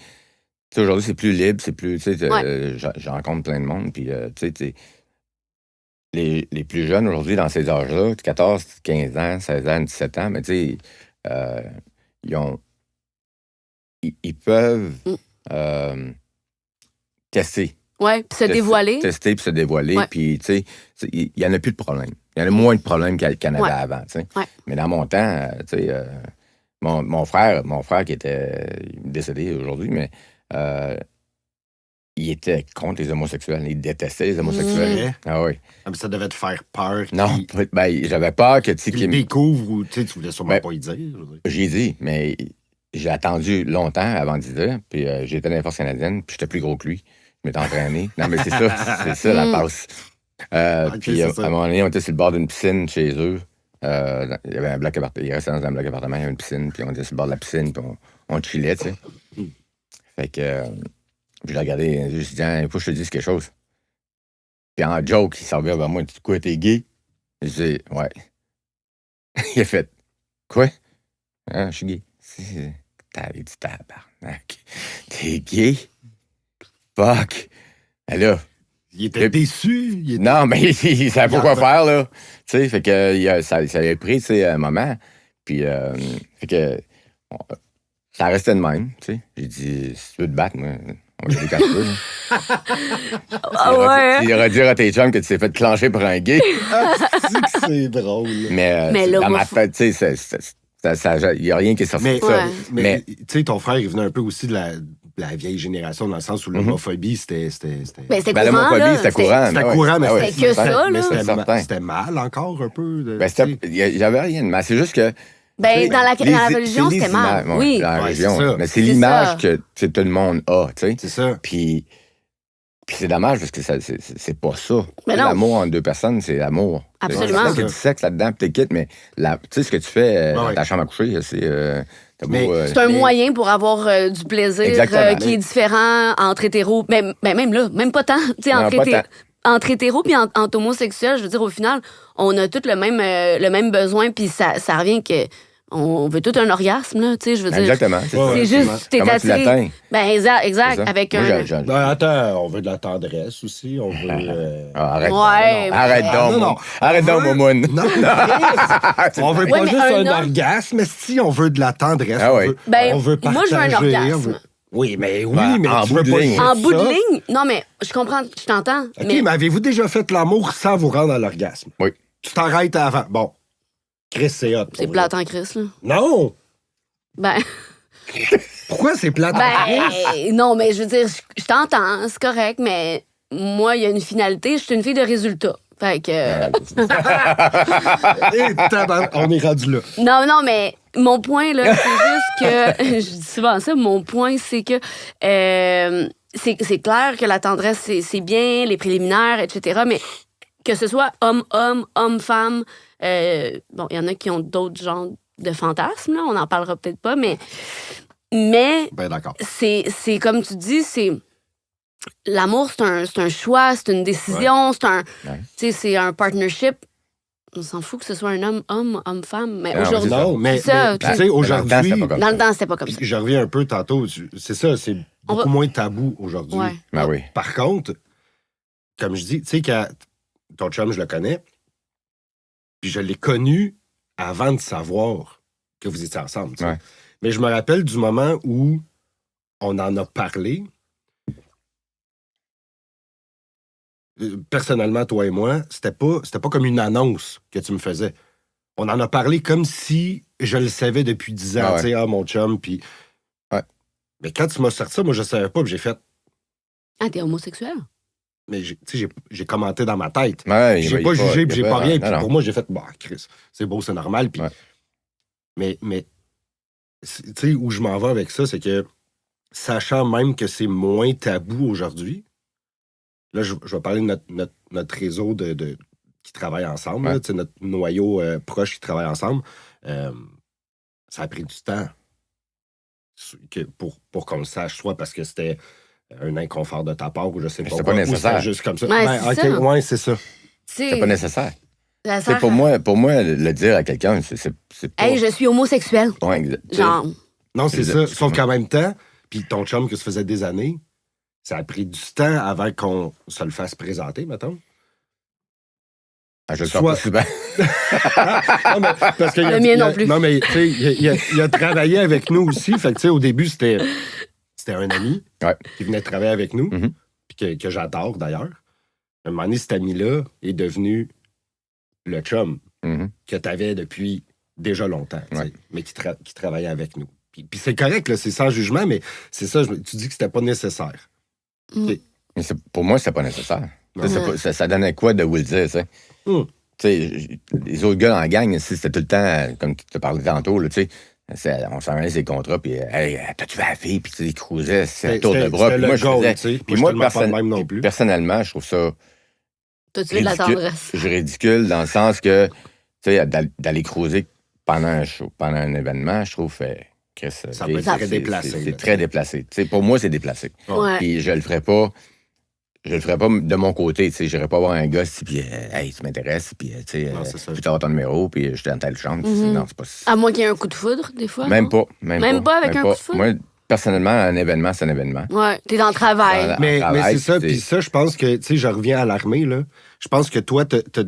aujourd'hui, c'est plus libre, c'est plus, tu sais, je rencontre plein de monde, puis, tu sais, les plus jeunes aujourd'hui, dans ces âges-là, 14, 15 ans, 16 ans, 17 ans, mais tu sais, ils peuvent tester. Ouais, puis se dévoiler. Tester puis se dévoiler. Ouais. Puis, tu sais, il n'y en a plus de problème. Il y en a moins de problèmes qu'il y en avait Ouais. avant, tu sais. Ouais. Mais dans mon temps, tu sais, mon frère qui était décédé aujourd'hui, mais il était contre les homosexuels. Il détestait les homosexuels. Vrai? Ah oui. Ah, mais ça devait te faire peur. Non, ben, j'avais peur que, tu sais, Tu le découvres ou tu voulais sûrement Ben, pas y dire. je veux dire. j'ai dit, mais j'ai attendu longtemps avant d'y dire. Puis j'étais dans la force canadienne, puis j'étais plus gros que lui. Je m'étais entraîné. Non, mais c'est ça la passe. Ok, Puis c'est à ça. un moment donné, on était sur le bord d'une piscine chez eux. Il y avait un bloc appartement. Il restait dans un bloc appartement, il y avait une piscine, puis on était sur le bord de la piscine, puis on chillait, tu sais. Fait que puis je l'ai regardé, je me suis dit, il faut que je te dise quelque chose. Puis en joke, il s'en revient vers moi, tu dis quoi, t'es gay? Je dis, ouais. Il a fait, quoi? Ah, je suis gay. T'avais dit, tabarnak. T'es gay? Fuck. Et là, Il était déçu. Il était... non, mais il savait pas quoi Regarde. faire, là. Tu sais, fait que ça avait pris, tu sais, un moment. Puis, fait que ça restait de même, tu sais. J'ai dit, si tu veux te battre, moi, on va y aller quand tu veux. là. Ah ouais. Tu iras dire à tes chums que tu t'es fait clencher pour un gay. C'est que c'est drôle. Mais Mais là, dans moi, ma tête, tu sais, il n'y a rien qui est sorti Mais, de ça. Ouais. mais tu sais, ton frère, il venait un peu aussi de la vieille génération, dans le sens où l'homophobie, c'était Ben, c'était Ben, courant, l'homophobie, là. c'était courant. C'était ben ouais. courant, mais Ah ouais, c'était que ça, mais là. C'est certain. c'était mal encore un peu. Ben, il n'y avait rien de mal. C'est juste que. Ben, tu sais, dans la religion, c'est les c'était mal. images, ouais, Oui. dans la Ouais, religion. c'est ça. Mais c'est C'est l'image ça. que tu sais, tout le monde a, tu sais. C'est ça. Puis c'est dommage parce que c'est pas ça. Mais non. L'amour entre deux personnes, c'est l'amour. Absolument. Il y a du sexe là-dedans, puis t'es quitte, mais tu sais, ce que tu fais dans Ouais. ta chambre à coucher, c'est. T'as Mais beau, C'est un Mais- moyen pour avoir du plaisir Exactement. qui est différent entre hétéros. Ben, même là, même pas tant. Tu sais, Non, entre, pas tant. entre hétéros puis entre homosexuels, je veux dire, au final, on a tous le même besoin, puis ça revient que On veut tout un orgasme, là, tu sais, je veux dire. Exactement. C'est Ouais, juste, t'es Comment tu attiré. l'atteins? Ben, exact, C'est ça. avec Moi, un... Ben, attends, on veut de la tendresse aussi. On veut. Arrête Ouais, donc. Arrête Ah, donc. non. Arrête donc, Momoun. Non, on veut Ouais, pas mais juste un un homme- orgasme, si on veut de la tendresse. Ah on oui. veut, Ben, on veut partager. moi, je veux un orgasme. Oui, mais Ben, en tu bout veux de pas ligne. juste En bout de ça. ligne, non, mais je comprends, je t'entends. OK, mais mais avez-vous déjà fait l'amour sans vous rendre à l'orgasme? Oui. Tu t'arrêtes avant. Bon. Chris, c'est hot. c'est plate en Chris, là. Non! Ben, Pourquoi c'est plate en Chris? non, mais je veux dire, je t'entends, c'est correct, mais moi, il y a une finalité, je suis une fille de résultat. Fait que... Eh, on est rendu là. Non, mais mon point, là, c'est juste que... Je dis souvent ça, mon point, c'est que... c'est clair que la tendresse, c'est bien, les préliminaires, etc., mais que ce soit homme-homme, homme-femme, bon, il y en a qui ont d'autres genres de fantasmes, là, on n'en parlera peut-être pas, mais Ben d'accord. c'est comme tu dis, c'est... L'amour, c'est un choix, c'est une décision, c'est un... Ouais. Tu sais, c'est un partnership. On s'en fout que ce soit un homme, homme-femme, mais Non, aujourd'hui... Non, mais c'est ça, tu tu sais, sais, aujourd'hui... dans le temps, c'était pas comme Dans ça. le temps, c'était pas comme ça. Puis je reviens un peu tantôt. C'est ça, c'est On beaucoup va- moins tabou aujourd'hui. Ouais. Ben oui. Par contre, comme je dis, tu sais, quand ton chum, je le connais, puis je l'ai connu avant de savoir que vous étiez ensemble. Tu sais. Ouais. Mais je me rappelle du moment où on en a parlé. Personnellement, toi et moi, c'était pas comme une annonce que tu me faisais. On en a parlé comme si je le savais depuis 10 ans, Ah ouais. tu sais, mon chum, puis... Ouais. Mais quand tu m'as sorti ça, moi, je savais pas, puis j'ai fait... Ah, t'es homosexuel? Mais tu sais, j'ai commenté dans ma tête. Ouais, J'ai il pas y a jugé, il y puis a j'ai pas rien. non, Puis non. pour moi, j'ai fait, bah, Chris, c'est beau, c'est normal. Puis... Ouais. Mais tu sais, où je m'en vais avec ça, c'est que, sachant même que c'est moins tabou aujourd'hui, là, je vais parler de notre réseau qui travaille ensemble, Ouais. là, tu sais, notre noyau proche qui travaille ensemble. Ça a pris du temps pour qu'on le sache, soit parce que c'était un inconfort de ta part ou je sais Mais pas c'est quoi, pas ou c'était nécessaire. juste comme ça. Ouais, Ben, c'est ok, ça. ouais, c'est ça. Tu sais, C'est pas nécessaire. ça Tu sais, sert pour à- moi, le dire à quelqu'un, c'est pas... Hey, je suis homosexuel. Ouais, exact. Tu sais, Genre, Non, c'est Exact. ça. Sauf qu'en même temps, puis ton chum que ça faisait des années, ça a pris du temps avant qu'on se le fasse présenter, mettons. ah, je le soit- sors pas souvent. Non, mais parce que Le mien non plus. Non, mais tu sais, il a travaillé avec nous aussi. Fait que tu sais, au début, c'était un ami Ouais. qui venait travailler avec nous, Mhm. puis que j'adore d'ailleurs. À un moment donné, cet ami-là est devenu le chum Mhm. que tu avais depuis déjà longtemps, tu sais, Ouais. mais qui travaillait avec nous. Puis c'est correct, là, c'est sans jugement, mais c'est ça, tu dis que c'était pas nécessaire. Mais pour moi, c'est pas nécessaire. Non. Ça donnait quoi de vous le dire, tu sais? Hum. Tu sais, les autres gars dans la gang, si c'était tout le temps, comme tu te parlais tantôt, là, tu sais, on s'en allait ses contrats, puis hey, t'as-tu vu la fille, puis tu sais, ils cruisaient, c'est un tour de bras, C'était puis le moi, je goal, faisais... tu sais. Puis Moi, moi, je te le mets pas de même non plus. personnellement, je trouve ça t'as-tu vu de la tendresse? ridicule dans le sens que, tu sais, d'aller cruiser pendant un show, pendant un événement, je trouve que Ça peut être très déplacé, C'est là. très déplacé. Tu sais, pour moi, c'est déplacé. Ouais. Puis je le ferais pas de mon côté, tu sais, j'irais pas voir un gars, puis hey, tu m'intéresses, puis tu sais, Non, c'est ça. je peux t'avoir ton numéro, puis je t'ai dans telle chambre. Mhm. Non, c'est pas... À moins qu'il y ait un coup de foudre, des fois. Même non? pas. Même pas avec un coup de foudre? Moi, personnellement, un événement, c'est un événement. Ouais, t'es dans le travail. Voilà. Mais travail, c'est ça, c'est- puis ça, je pense que, tu sais, je reviens à l'armée, là. Je pense que toi, t'as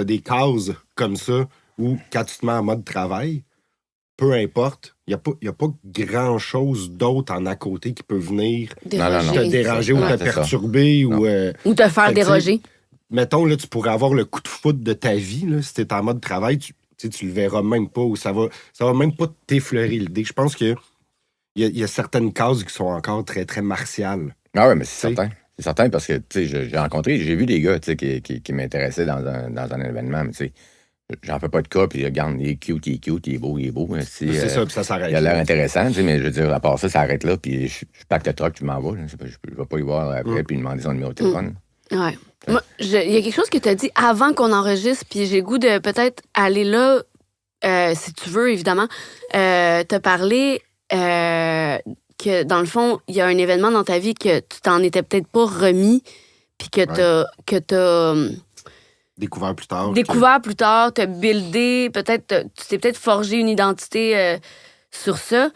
des cases comme ça où, quand tu te mets en mode travail, peu importe, il n'y a pas grand-chose d'autre en à côté qui peut venir Déroger. te déranger ou Ouais. te c'est ça. perturber ou... Ou te faire Fait que, déroger. mettons, là, tu pourrais avoir le coup de foudre de ta vie, là, si t'es en mode travail, tu le verras même pas ou ça va même pas t'effleurer l'idée. Je pense que il y a certaines cases qui sont encore très, très martiales. Ah oui, mais c'est Tu sais. certain. C'est certain parce que, tu sais, j'ai vu des gars, tu sais, qui m'intéressaient dans un événement, mais tu sais, j'en fais pas de cas, puis regarde, il est cute, il est beau. C'est ça, puis ça s'arrête. Il a l'air là. intéressant, tu sais, mais je veux dire, à part ça, ça arrête là, puis je pacte le truck, tu m'en vas. Là. Je vais pas y voir après, puis lui demander son numéro de téléphone. Ouais. Moi, il y a quelque chose que tu as dit avant qu'on enregistre, puis j'ai le goût de peut-être aller là, si tu veux, évidemment. T'as parlé que, dans le fond, il y a un événement dans ta vie que tu t'en étais peut-être pas remis, puis que t'as Découvert plus tard. découvert plus tard, t'as buildé, peut-être, tu t'es peut-être forgé une identité sur ça.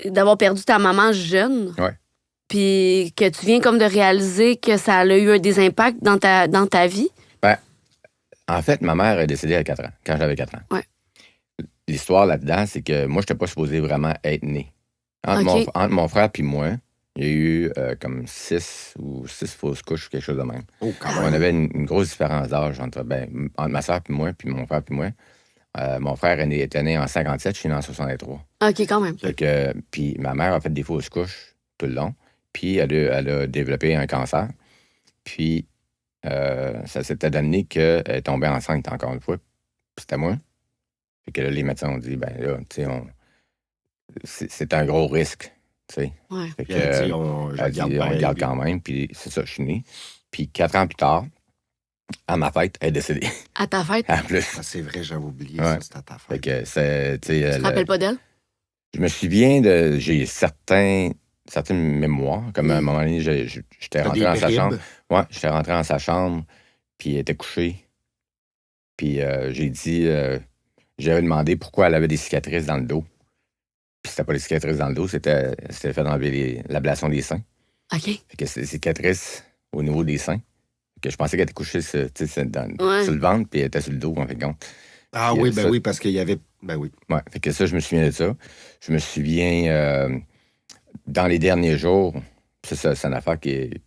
D'avoir perdu ta maman jeune. Ouais. Puis que tu viens comme de réaliser que ça a eu des impacts dans ta vie. Ben, en fait, ma mère est décédée à 4 ans, quand j'avais 4 ans. Ouais. L'histoire là-dedans, c'est que moi, je n'étais pas supposé vraiment être né. OK. Entre mon frère et moi, il y a eu comme 6 fausses couches ou quelque chose de même. Oh, quand On même. avait une grosse différence d'âge entre ma soeur et moi, puis mon frère et moi. Mon frère était né en 57, je suis né en 63. OK, quand même. Fait que, puis ma mère a fait des fausses couches tout le long. Puis elle a développé un cancer. Puis ça s'était donné qu'elle est tombée enceinte encore une fois. Puis c'était moi. Fait que là, les médecins ont dit, ben là, tu sais, c'est un gros risque, tu sais. Ouais. Fait que, Puis elle a dit, on elle a dit, garde on pareil. le garde quand même. Puis c'est ça, je suis né. Puis 4 ans plus tard, à ma fête, elle est décédée. À ta fête, En plus. Ah, c'est vrai, j'avais oublié Ouais. ça, c'était à ta Fait fête. que c'est, tu sais, tu te rappelles pas d'elle? je me souviens de. J'ai certaines mémoires. Comme à un moment donné, j'étais T'as rentré des dans sa bribes? chambre. Ouais, j'étais rentré dans sa chambre, puis elle était couchée. Puis j'ai dit. J'avais demandé pourquoi elle avait des cicatrices dans le dos. Puis c'était pas des cicatrices dans le dos, c'était fait enlever l'ablation des seins. OK. Fait que c'est des cicatrices au niveau des seins. Fait que je pensais qu'elle était couchée sur Ouais. le ventre, puis elle était sur le dos, en fait, compte. Ah Puis, oui, ben ça- oui, parce qu'il y avait. Ben oui. Ouais, fait que ça, je me souviens de ça. Je me souviens, dans les derniers jours, ça, c'est une affaire qui est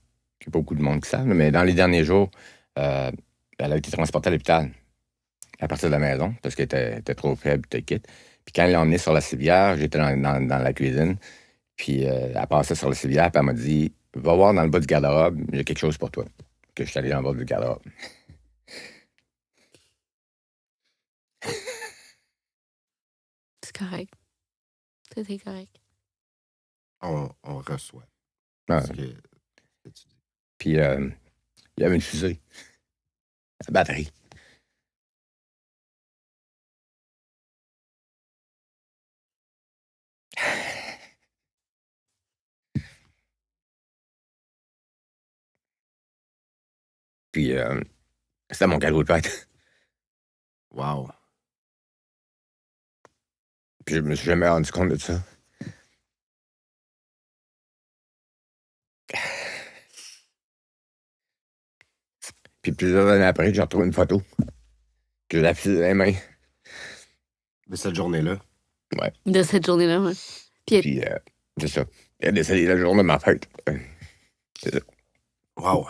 pas beaucoup de monde qui savent, là, mais dans les derniers jours, elle a été transportée à l'hôpital à partir de la maison parce qu'elle était trop faible, tout quitte. Puis quand elle l'a emmenée sur la civière, j'étais dans la cuisine, puis elle passait sur la civière, puis elle m'a dit « Va voir dans le bas du garde-robe, j'ai quelque chose pour toi. » Que je suis allé dans le bas du garde-robe. C'est correct. C'est correct. On reçoit. Ouais. Ce que tu dis. Puis il y avait une fusée. La batterie. Puis c'était mon cadeau de fête. Wow. Puis je me suis jamais rendu compte de ça. Puis plusieurs années après, j'ai retrouvé une photo que j'ai affichée dans les mains. De cette journée-là. De cette journée-là, ouais. Puis c'est ça. Elle est décédée la journée de ma fête. C'est ça. Wow.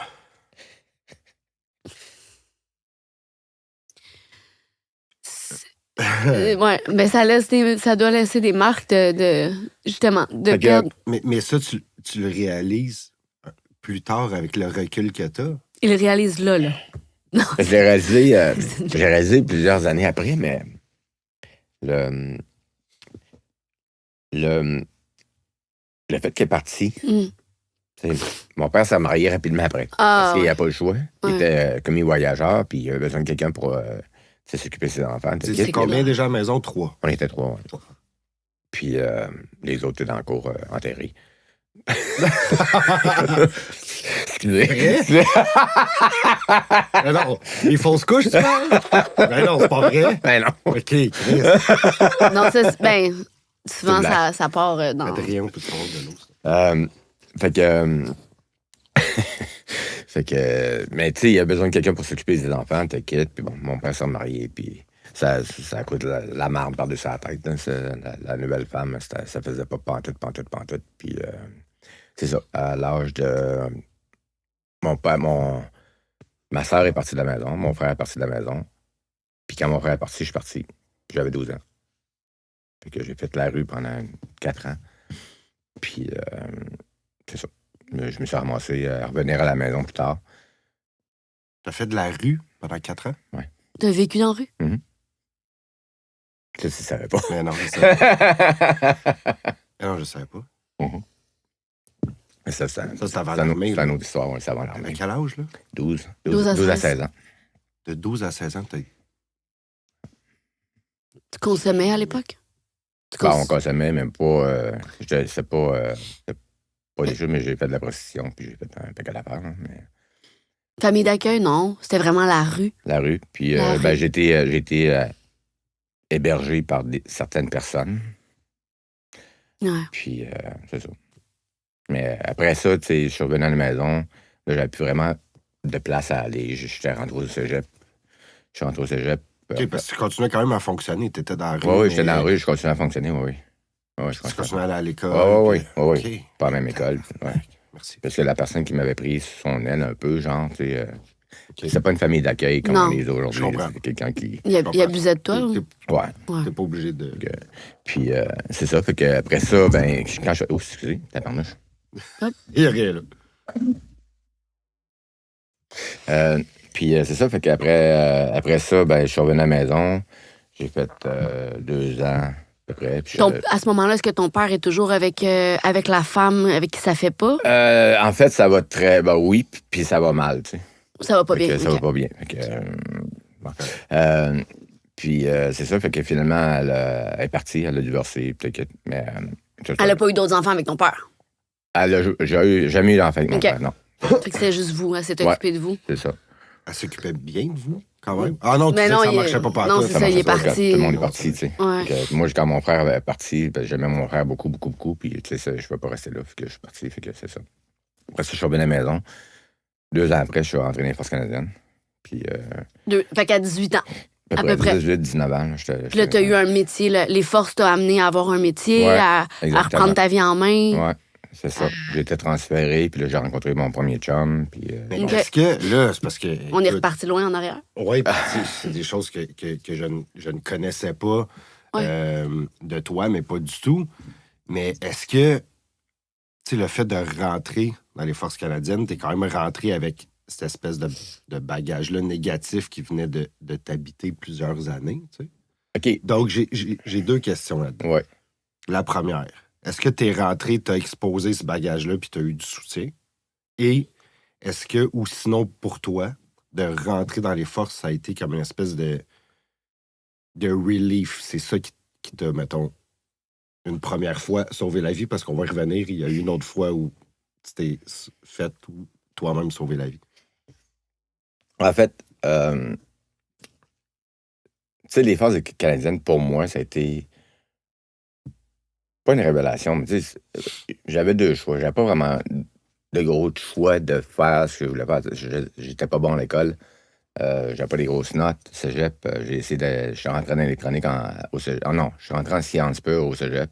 Ouais, mais ça doit laisser des marques justement, de Fait que- perdre. Mais ça, tu le réalises plus tard avec le recul que t'as. Il réalise là. Non. Je l'ai réalisé plusieurs années après, mais le fait qu'elle est partie, Mm. mon père s'est marié rapidement après. Ah, Parce qu'il ouais. n'a pas le choix. Il Ouais. était commis voyageur, puis il avait besoin de quelqu'un pour s'occuper de ses enfants. C'est C'est combien clair. déjà à la maison? 3. On était 3. Ouais. Puis les autres étaient dans le cours enterrés. Excusez. Vrai? Ben non, les fausses couches, tu parles? Ben non, c'est pas vrai. Ben non. OK, Chris. Non, ça, ben, souvent, C'est une ça part dans. Adrien, on peut te prendre de l'eau. Ça. Fait que. Fait que. Mais tu sais, il a besoin de quelqu'un pour s'occuper des enfants, t'inquiète. Puis bon, mon père s'est marié, puis ça coûte la marde par-dessus la tête. Hein, la nouvelle femme, ça faisait pas pantoute. Puis c'est ça. À l'âge de. Ma soeur est partie de la maison, mon frère est parti de la maison. Puis quand mon frère est parti, je suis parti. Puis j'avais 12 ans. Fait que j'ai fait la rue pendant 4 ans. Puis c'est ça. Je me suis ramassé à revenir à la maison plus tard. T'as fait de la rue pendant 4 ans? T'as vécu dans la rue? Ça, tu savais pas. Mais non, je savais pas. Non, je savais pas. Mais ça, Ça, c'est avant c'est l'armée. une autre histoire, c'est avant À l'armée. quel âge, là? 12 12 à à 16. 16 ans. De 12 à 16 ans, t'as... Tu consommais à l'époque? On consommait même pas. C'est pas des choses, mais j'ai fait de la prostitution, puis j'ai fait un paquet d'affaires. Hein, mais Famille d'accueil, non. C'était vraiment la rue. La rue. Puis La rue. j'ai été hébergé par certaines personnes. Ouais. Puis c'est ça. Mais après ça, tu sais, je suis revenu à la maison. Là, j'avais plus vraiment de place à aller. J'étais rentré au cégep. Je suis rentré au cégep. OK, parce que tu continuais quand même à fonctionner. Tu étais dans la rue. Oui, j'étais dans la rue. Je continuais à fonctionner, oui. Ouais, Tu continuais à aller à l'école. Oui. OK. Pas à la même école. Ouais. Merci. Parce que la personne qui m'avait pris sous son aile un peu, genre, tu sais, OK. c'est pas une famille d'accueil comme Non. on les a Je aujourd'hui. comprends. C'est quelqu'un qui... Il abusait de toi, là? Ouais. Ouais. T'es pas obligé de... Puis c'est ça. Fait que après ça, ben, quand je... Oh, excusez, tabarnouche. Il y a rien, là. Puis c'est ça, fait qu'après après ça, ben, je suis revenu à la maison. J'ai fait 2 ans à peu près. Puis À ce moment-là, est-ce que ton père est toujours avec la femme avec qui ça fait pas? en fait, ça va très... Ben oui, puis ça va mal, tu sais. Ça va pas Fait que bien. ça ok. va pas bien. Fait que, bon. Puis c'est ça, fait que finalement, elle est partie, elle a divorcé. Mais, Elle a pas eu d'autres enfants avec ton père. J'ai jamais eu d'enfant avec mon Ok. père, non. Fait que c'était juste vous, elle s'est occupée de vous. C'est ça. Elle s'occupait bien de vous, quand même. Ah non, tu Mais sais non, que ça il- marchait pas non, partout. c'est ça, il est marchait pas, parti. Tout le monde est parti, tu sais. Ouais. Fait que moi, quand mon frère avait parti, ben, j'aimais mon frère beaucoup, puis tu sais, je ne peux pas rester là, fait que je suis parti, fait que c'est ça. Après ça, je suis revenu à la maison. 2 ans après, je suis rentré dans les forces canadiennes. Puis, Fait qu'à 18 ans. à peu près. 18, 19 ans. Puis là, t'as eu un métier. Les forces t'ont amené à avoir un métier, Ouais, à exactement. reprendre ta vie en main. Ouais, c'est ça. J'ai été transféré, puis là, j'ai rencontré mon premier chum, puis... Mais Ok. est-ce que, là, c'est parce que... On est écoute, reparti loin en arrière. Oui, c'est des choses que je ne connaissais pas de toi, mais pas du tout. Mais est-ce que, tu sais, le fait de rentrer dans les forces canadiennes, t'es quand même rentré avec cette espèce de bagage-là négatif qui venait de t'habiter plusieurs années, tu sais? OK, Donc, j'ai 2 questions là-dedans. ouais. La première, est-ce que t'es rentré, t'as exposé ce bagage-là, puis t'as eu du soutien? Et est-ce que, ou sinon pour toi, de rentrer dans les forces, ça a été comme une espèce de relief? C'est ça qui t'a, mettons, une première fois sauvé la vie, parce qu'on va y revenir, il y a eu une autre fois où tu t'es fait ou toi-même sauver la vie. En fait, tu sais, les forces canadiennes, pour moi, ça a été pas une révélation, mais tu sais, j'avais 2 choix. J'avais pas vraiment de gros choix de faire ce que je voulais faire. J'étais pas bon à l'école. J'avais pas des grosses notes. Cégep, j'ai essayé de... Je suis rentré en électronique au cégep. Oh non, je suis rentré en sciences pures au cégep.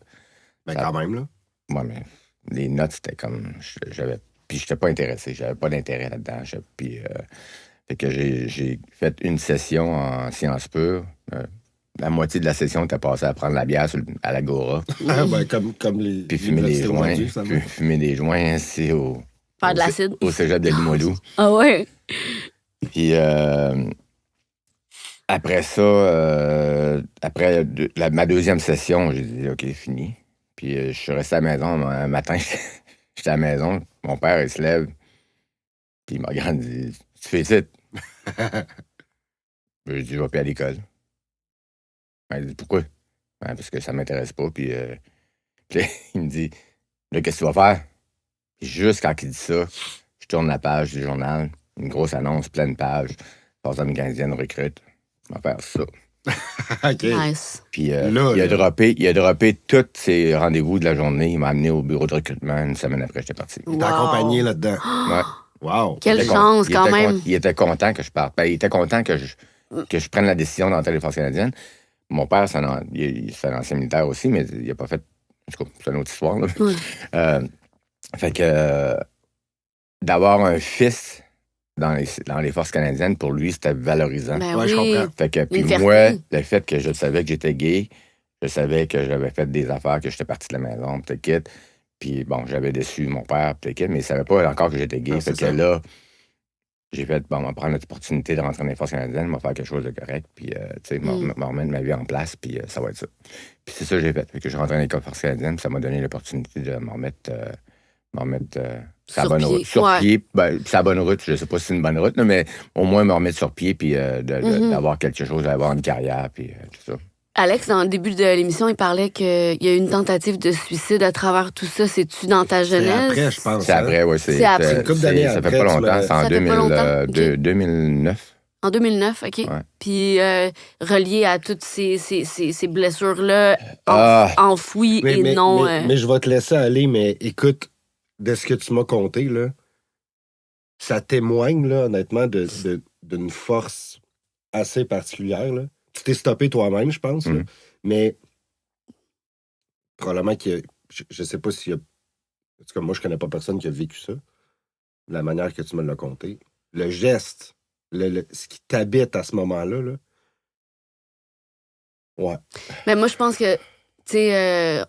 Ben, Ça- quand même, là. Ouais, mais les notes, c'était comme... J'avais... Puis j'étais pas intéressé. J'avais pas d'intérêt là-dedans. Puis... fait que j'ai fait une session en sciences pures. La moitié de la session était passée à prendre la bière à l'Agora. Ben, comme les. Puis fumer des universités joints. aujourd'hui, ça Puis fumer des joints ici Faire de l'acide. au cégep de Limoilou. Ah ouais? Puis après ça, après ma 2e session, j'ai dit OK, fini. Puis je suis resté à la maison. Un matin, j'étais à la maison. Mon père, il se lève. Puis il me regarde et dit Tu fais ça? Je dis Je vais plus à l'école. Il dit Pourquoi? Ben, parce que ça m'intéresse pas. Puis là, il me dit Là, qu'est-ce que tu vas faire? Puis juste quand il dit ça, je tourne la page du journal, une grosse annonce, pleine page. Force armée canadienne recrute. On va faire ça. OK. Nice. Puis Là, il a là. droppé tous ses rendez-vous de la journée. Il m'a amené au bureau de recrutement. Une semaine après, j'étais parti. Il t'a accompagné là-dedans. Ouais. Wow. Quelle Il était chance, il quand était même. il était content que je parte. Ben, il était content que je prenne la décision d'entrer les forces canadiennes. Mon père, c'est un ancien militaire aussi, mais il n'a pas fait... En tout cas, c'est une autre histoire. Là. Ouais. Fait que d'avoir un fils dans les forces canadiennes, pour lui, c'était valorisant. Ben Ouais, je oui. comprends. Fait que, puis Une moi, fierté. le fait que je savais que j'étais gay, je savais que j'avais fait des affaires, que j'étais parti de la maison, peut-être quitte. Puis bon, j'avais déçu mon père, peut-être quitte, mais il savait pas encore que j'étais gay. Non, Fait c'est que ça. là, j'ai fait, bon, on va prendre l'opportunité de rentrer dans les forces canadiennes, on va faire quelque chose de correct, puis, tu sais, me remettre ma vie en place, puis ça va être ça. Puis c'est ça que j'ai fait. Fait que je suis rentré dans les forces canadiennes, puis ça m'a donné l'opportunité de me remettre sur la Sur bonne pied. route. Sur Ouais. pied, ben, sur la bonne route, je sais pas si c'est une bonne route, là, mais au moins me remettre sur pied, puis d'avoir quelque chose, d'avoir une carrière, puis tout ça. Alex, dans le début de l'émission, il parlait qu'il y a eu une tentative de suicide à travers tout ça. C'est-tu dans ta C'est jeunesse? après, je pense. C'est après, oui. C'est après. C'est une couple d'années Ça après, fait pas tu longtemps. me- C'est en Ça fait pas longtemps? 2009. En 2009, OK. Ouais. Puis relié à toutes ces blessures-là Ah. enfouies et non... mais je vais te laisser aller, mais écoute, de ce que tu m'as conté, là, ça témoigne, là, honnêtement, d'une force assez particulière. Là. Tu t'es stoppé toi-même, je pense, là, Mhm. mais probablement qu'il y a... Je sais pas s'il y a... En tout cas, moi, je connais pas personne qui a vécu ça, de la manière que tu me l'as conté. Le geste, ce qui t'habite à ce moment-là, là. Ouais. Mais moi, je pense que, tu sais,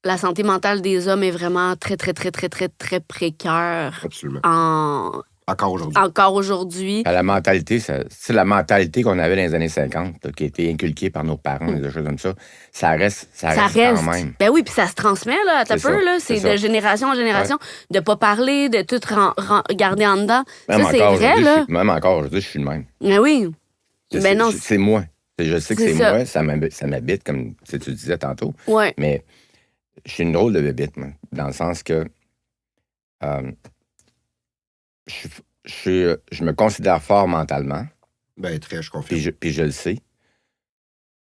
la santé mentale des hommes est vraiment très, très, très, très, très, très précaire Absolument. encore Encore aujourd'hui. aujourd'hui. La mentalité, c'est la mentalité qu'on avait dans les années 50, là, qui a été inculquée par nos parents, des choses comme ça. Ça reste quand même. Ben oui, puis ça se transmet, là, à ta C'est peu, ça, là. c'est C'est de ça. génération en génération, de pas parler, de tout garder en dedans. Même Ça, c'est encore vrai, aujourd'hui, là. même encore aujourd'hui, je suis le même. Mais oui. Ben non, C'est moi. Je sais que c'est c'est ça. moi, ça m'habite, comme tu disais tantôt. ouais. Mais je suis une drôle de bébite, moi, dans le sens que je me considère fort mentalement, Ben, très, je confirme. puis je le sais.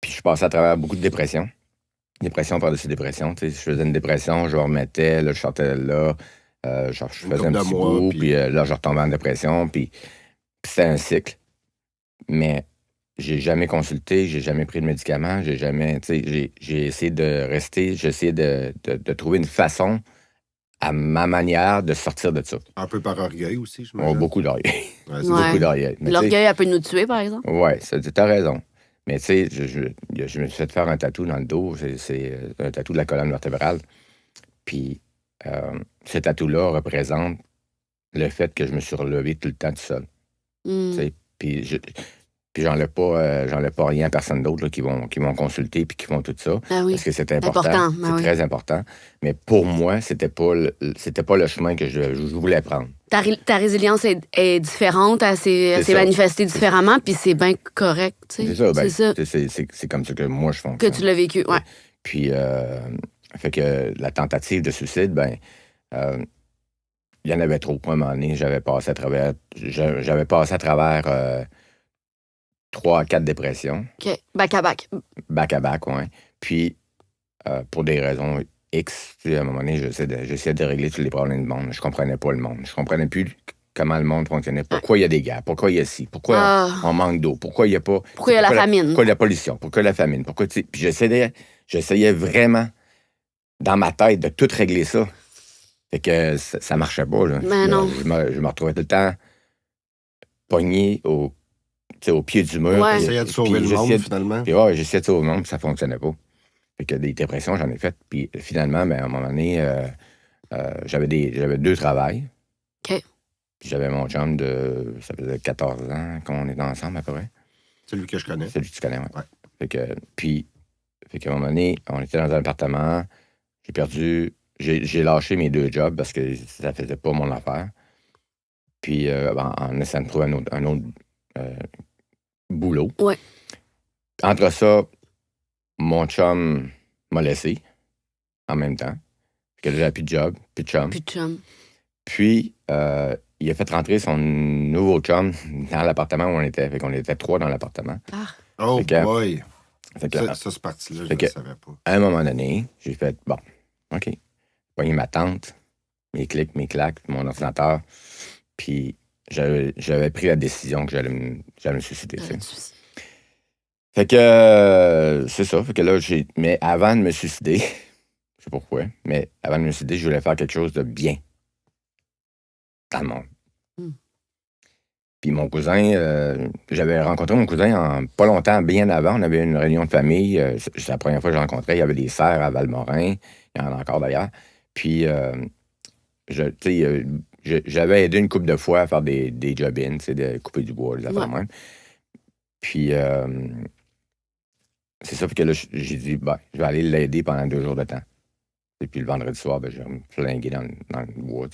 Puis je passais à travers beaucoup de dépression. Dépression par-dessus dépression. Tu sais, je faisais une dépression, je remettais, là, je sortais de là, je faisais un petit bout, puis là, je retombais en dépression, puis c'était un cycle. Mais j'ai jamais consulté, j'ai jamais pris de médicaments, j'ai jamais, tu sais, j'ai essayé de rester, j'ai essayé de trouver une façon à ma manière de sortir de ça. Un peu par orgueil aussi, je Oh, beaucoup d'orgueil. Ouais, Ouais. Beaucoup d'orgueil. Mais tu sais, L'orgueil, elle peut nous tuer, par exemple. oui, t'as raison. Mais tu sais, je me suis fait faire un tatou dans le dos. C'est un tatou de la colonne vertébrale. Puis ce tatou-là représente le fait que je me suis relevé tout le temps tout seul. Mm. Tu sais, puis j'enlève pas rien à personne d'autre là, qui vont consulter puis qui font tout ça. Ben oui. Parce que c'est important. Important, ben C'est oui. très important. Mais pour moi, c'était pas le chemin que je voulais prendre. Ta résilience est différente, elle s'est ça. manifestée différemment, puis c'est bien correct, tu sais. C'est ça, ben, ça c'est comme ça que moi je que fonctionne. tu l'as vécu, ouais. Puis, fait que la tentative de suicide, ben, il y en avait trop. À un moment donné, j'avais passé à travers 3 à 4 dépressions, OK, back à back. back-à-back, ouais. Puis, pour des raisons X, tu sais, à un moment donné, j'essayais de régler tous les problèmes du monde. Je comprenais pas le monde. Je comprenais plus comment le monde fonctionnait. Pourquoi il y a des guerres? Pourquoi il y a ci? Pourquoi on manque d'eau? Pourquoi il y a pas... Pourquoi il y a la famine? Pourquoi la pollution? Pourquoi la famine? Pourquoi, tu sais, puis j'essayais vraiment, dans ma tête, de tout régler ça. Fait que ça marchait pas, là. Ben non. Je me retrouvais tout le temps pogné au pied du mur. Ouais. Essayais de sauver le monde, finalement. Puis ouais, j'essayais de sauver le monde, puis ça fonctionnait pas. Fait que des dépressions, j'en ai fait. Puis finalement, ben, à un moment donné, j'avais 2 travails. OK. Puis j'avais mon chum ça faisait 14 ans qu'on est ensemble, à peu près. Celui que je connais. Celui que tu connais, ouais. Ouais. Fait qu'à un moment donné, on était dans un appartement. J'ai lâché mes 2 jobs parce que ça faisait pas mon affaire. Puis en essayant de trouver un autre boulot. Ouais. Entre ça, mon chum m'a laissé en même temps. Fait que là, j'avais plus de job, plus de chum. Plus de chum. Puis, il a fait rentrer son nouveau chum dans l'appartement où on était. Fait qu'on était 3 dans l'appartement. Ah. Oh Fait que- boy! Fait que, Ça, ce parti-là, je Fait ne que- le savais pas. à un moment donné, j'ai fait, bon, OK. J'ai pogné ma tante, mes clics, mes claques, mon ordinateur. Puis, j'avais pris la décision que j'allais me suicider. tu sais. Fait que, c'est ça. Fait que là, mais avant de me suicider, je sais pas pourquoi, mais avant de me suicider, je voulais faire quelque chose de bien dans le monde. Mm. Puis mon cousin, j'avais rencontré mon cousin pas longtemps, bien avant. On avait une réunion de famille. C'est la première fois que je le rencontrais. Il y avait des serres à Valmorin. Il y en a encore d'ailleurs. Puis, tu sais, j'avais aidé une couple de fois à faire des job-ins, tu sais, de couper du bois, des affaires de même. Puis, c'est ça, fait que là, j'ai dit, je vais aller l'aider pendant 2 jours de temps. Et puis le vendredi soir, je vais me flinguer dans le bois.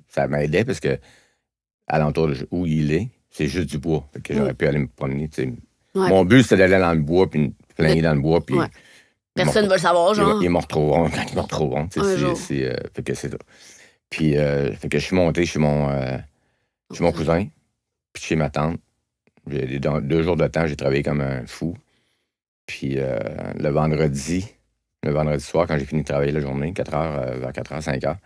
Ça m'aidait parce que alentour où il est, c'est juste du bois. Fait que j'aurais pu aller me promener. Ouais. Mon but, c'était d'aller dans le bois puis flingué dans le bois, puis... Ouais. Personne ne va le savoir, genre. Ils me retrouveront quand ils me retrouveront. Un jour. Fait que c'est ça. Puis, fait que je suis monté chez mon cousin, puis chez ma tante. Dans 2 jours de temps, j'ai travaillé comme un fou. Puis le vendredi soir, quand j'ai fini de travailler la journée, 4 heures, vers 4 heures, 5 heures,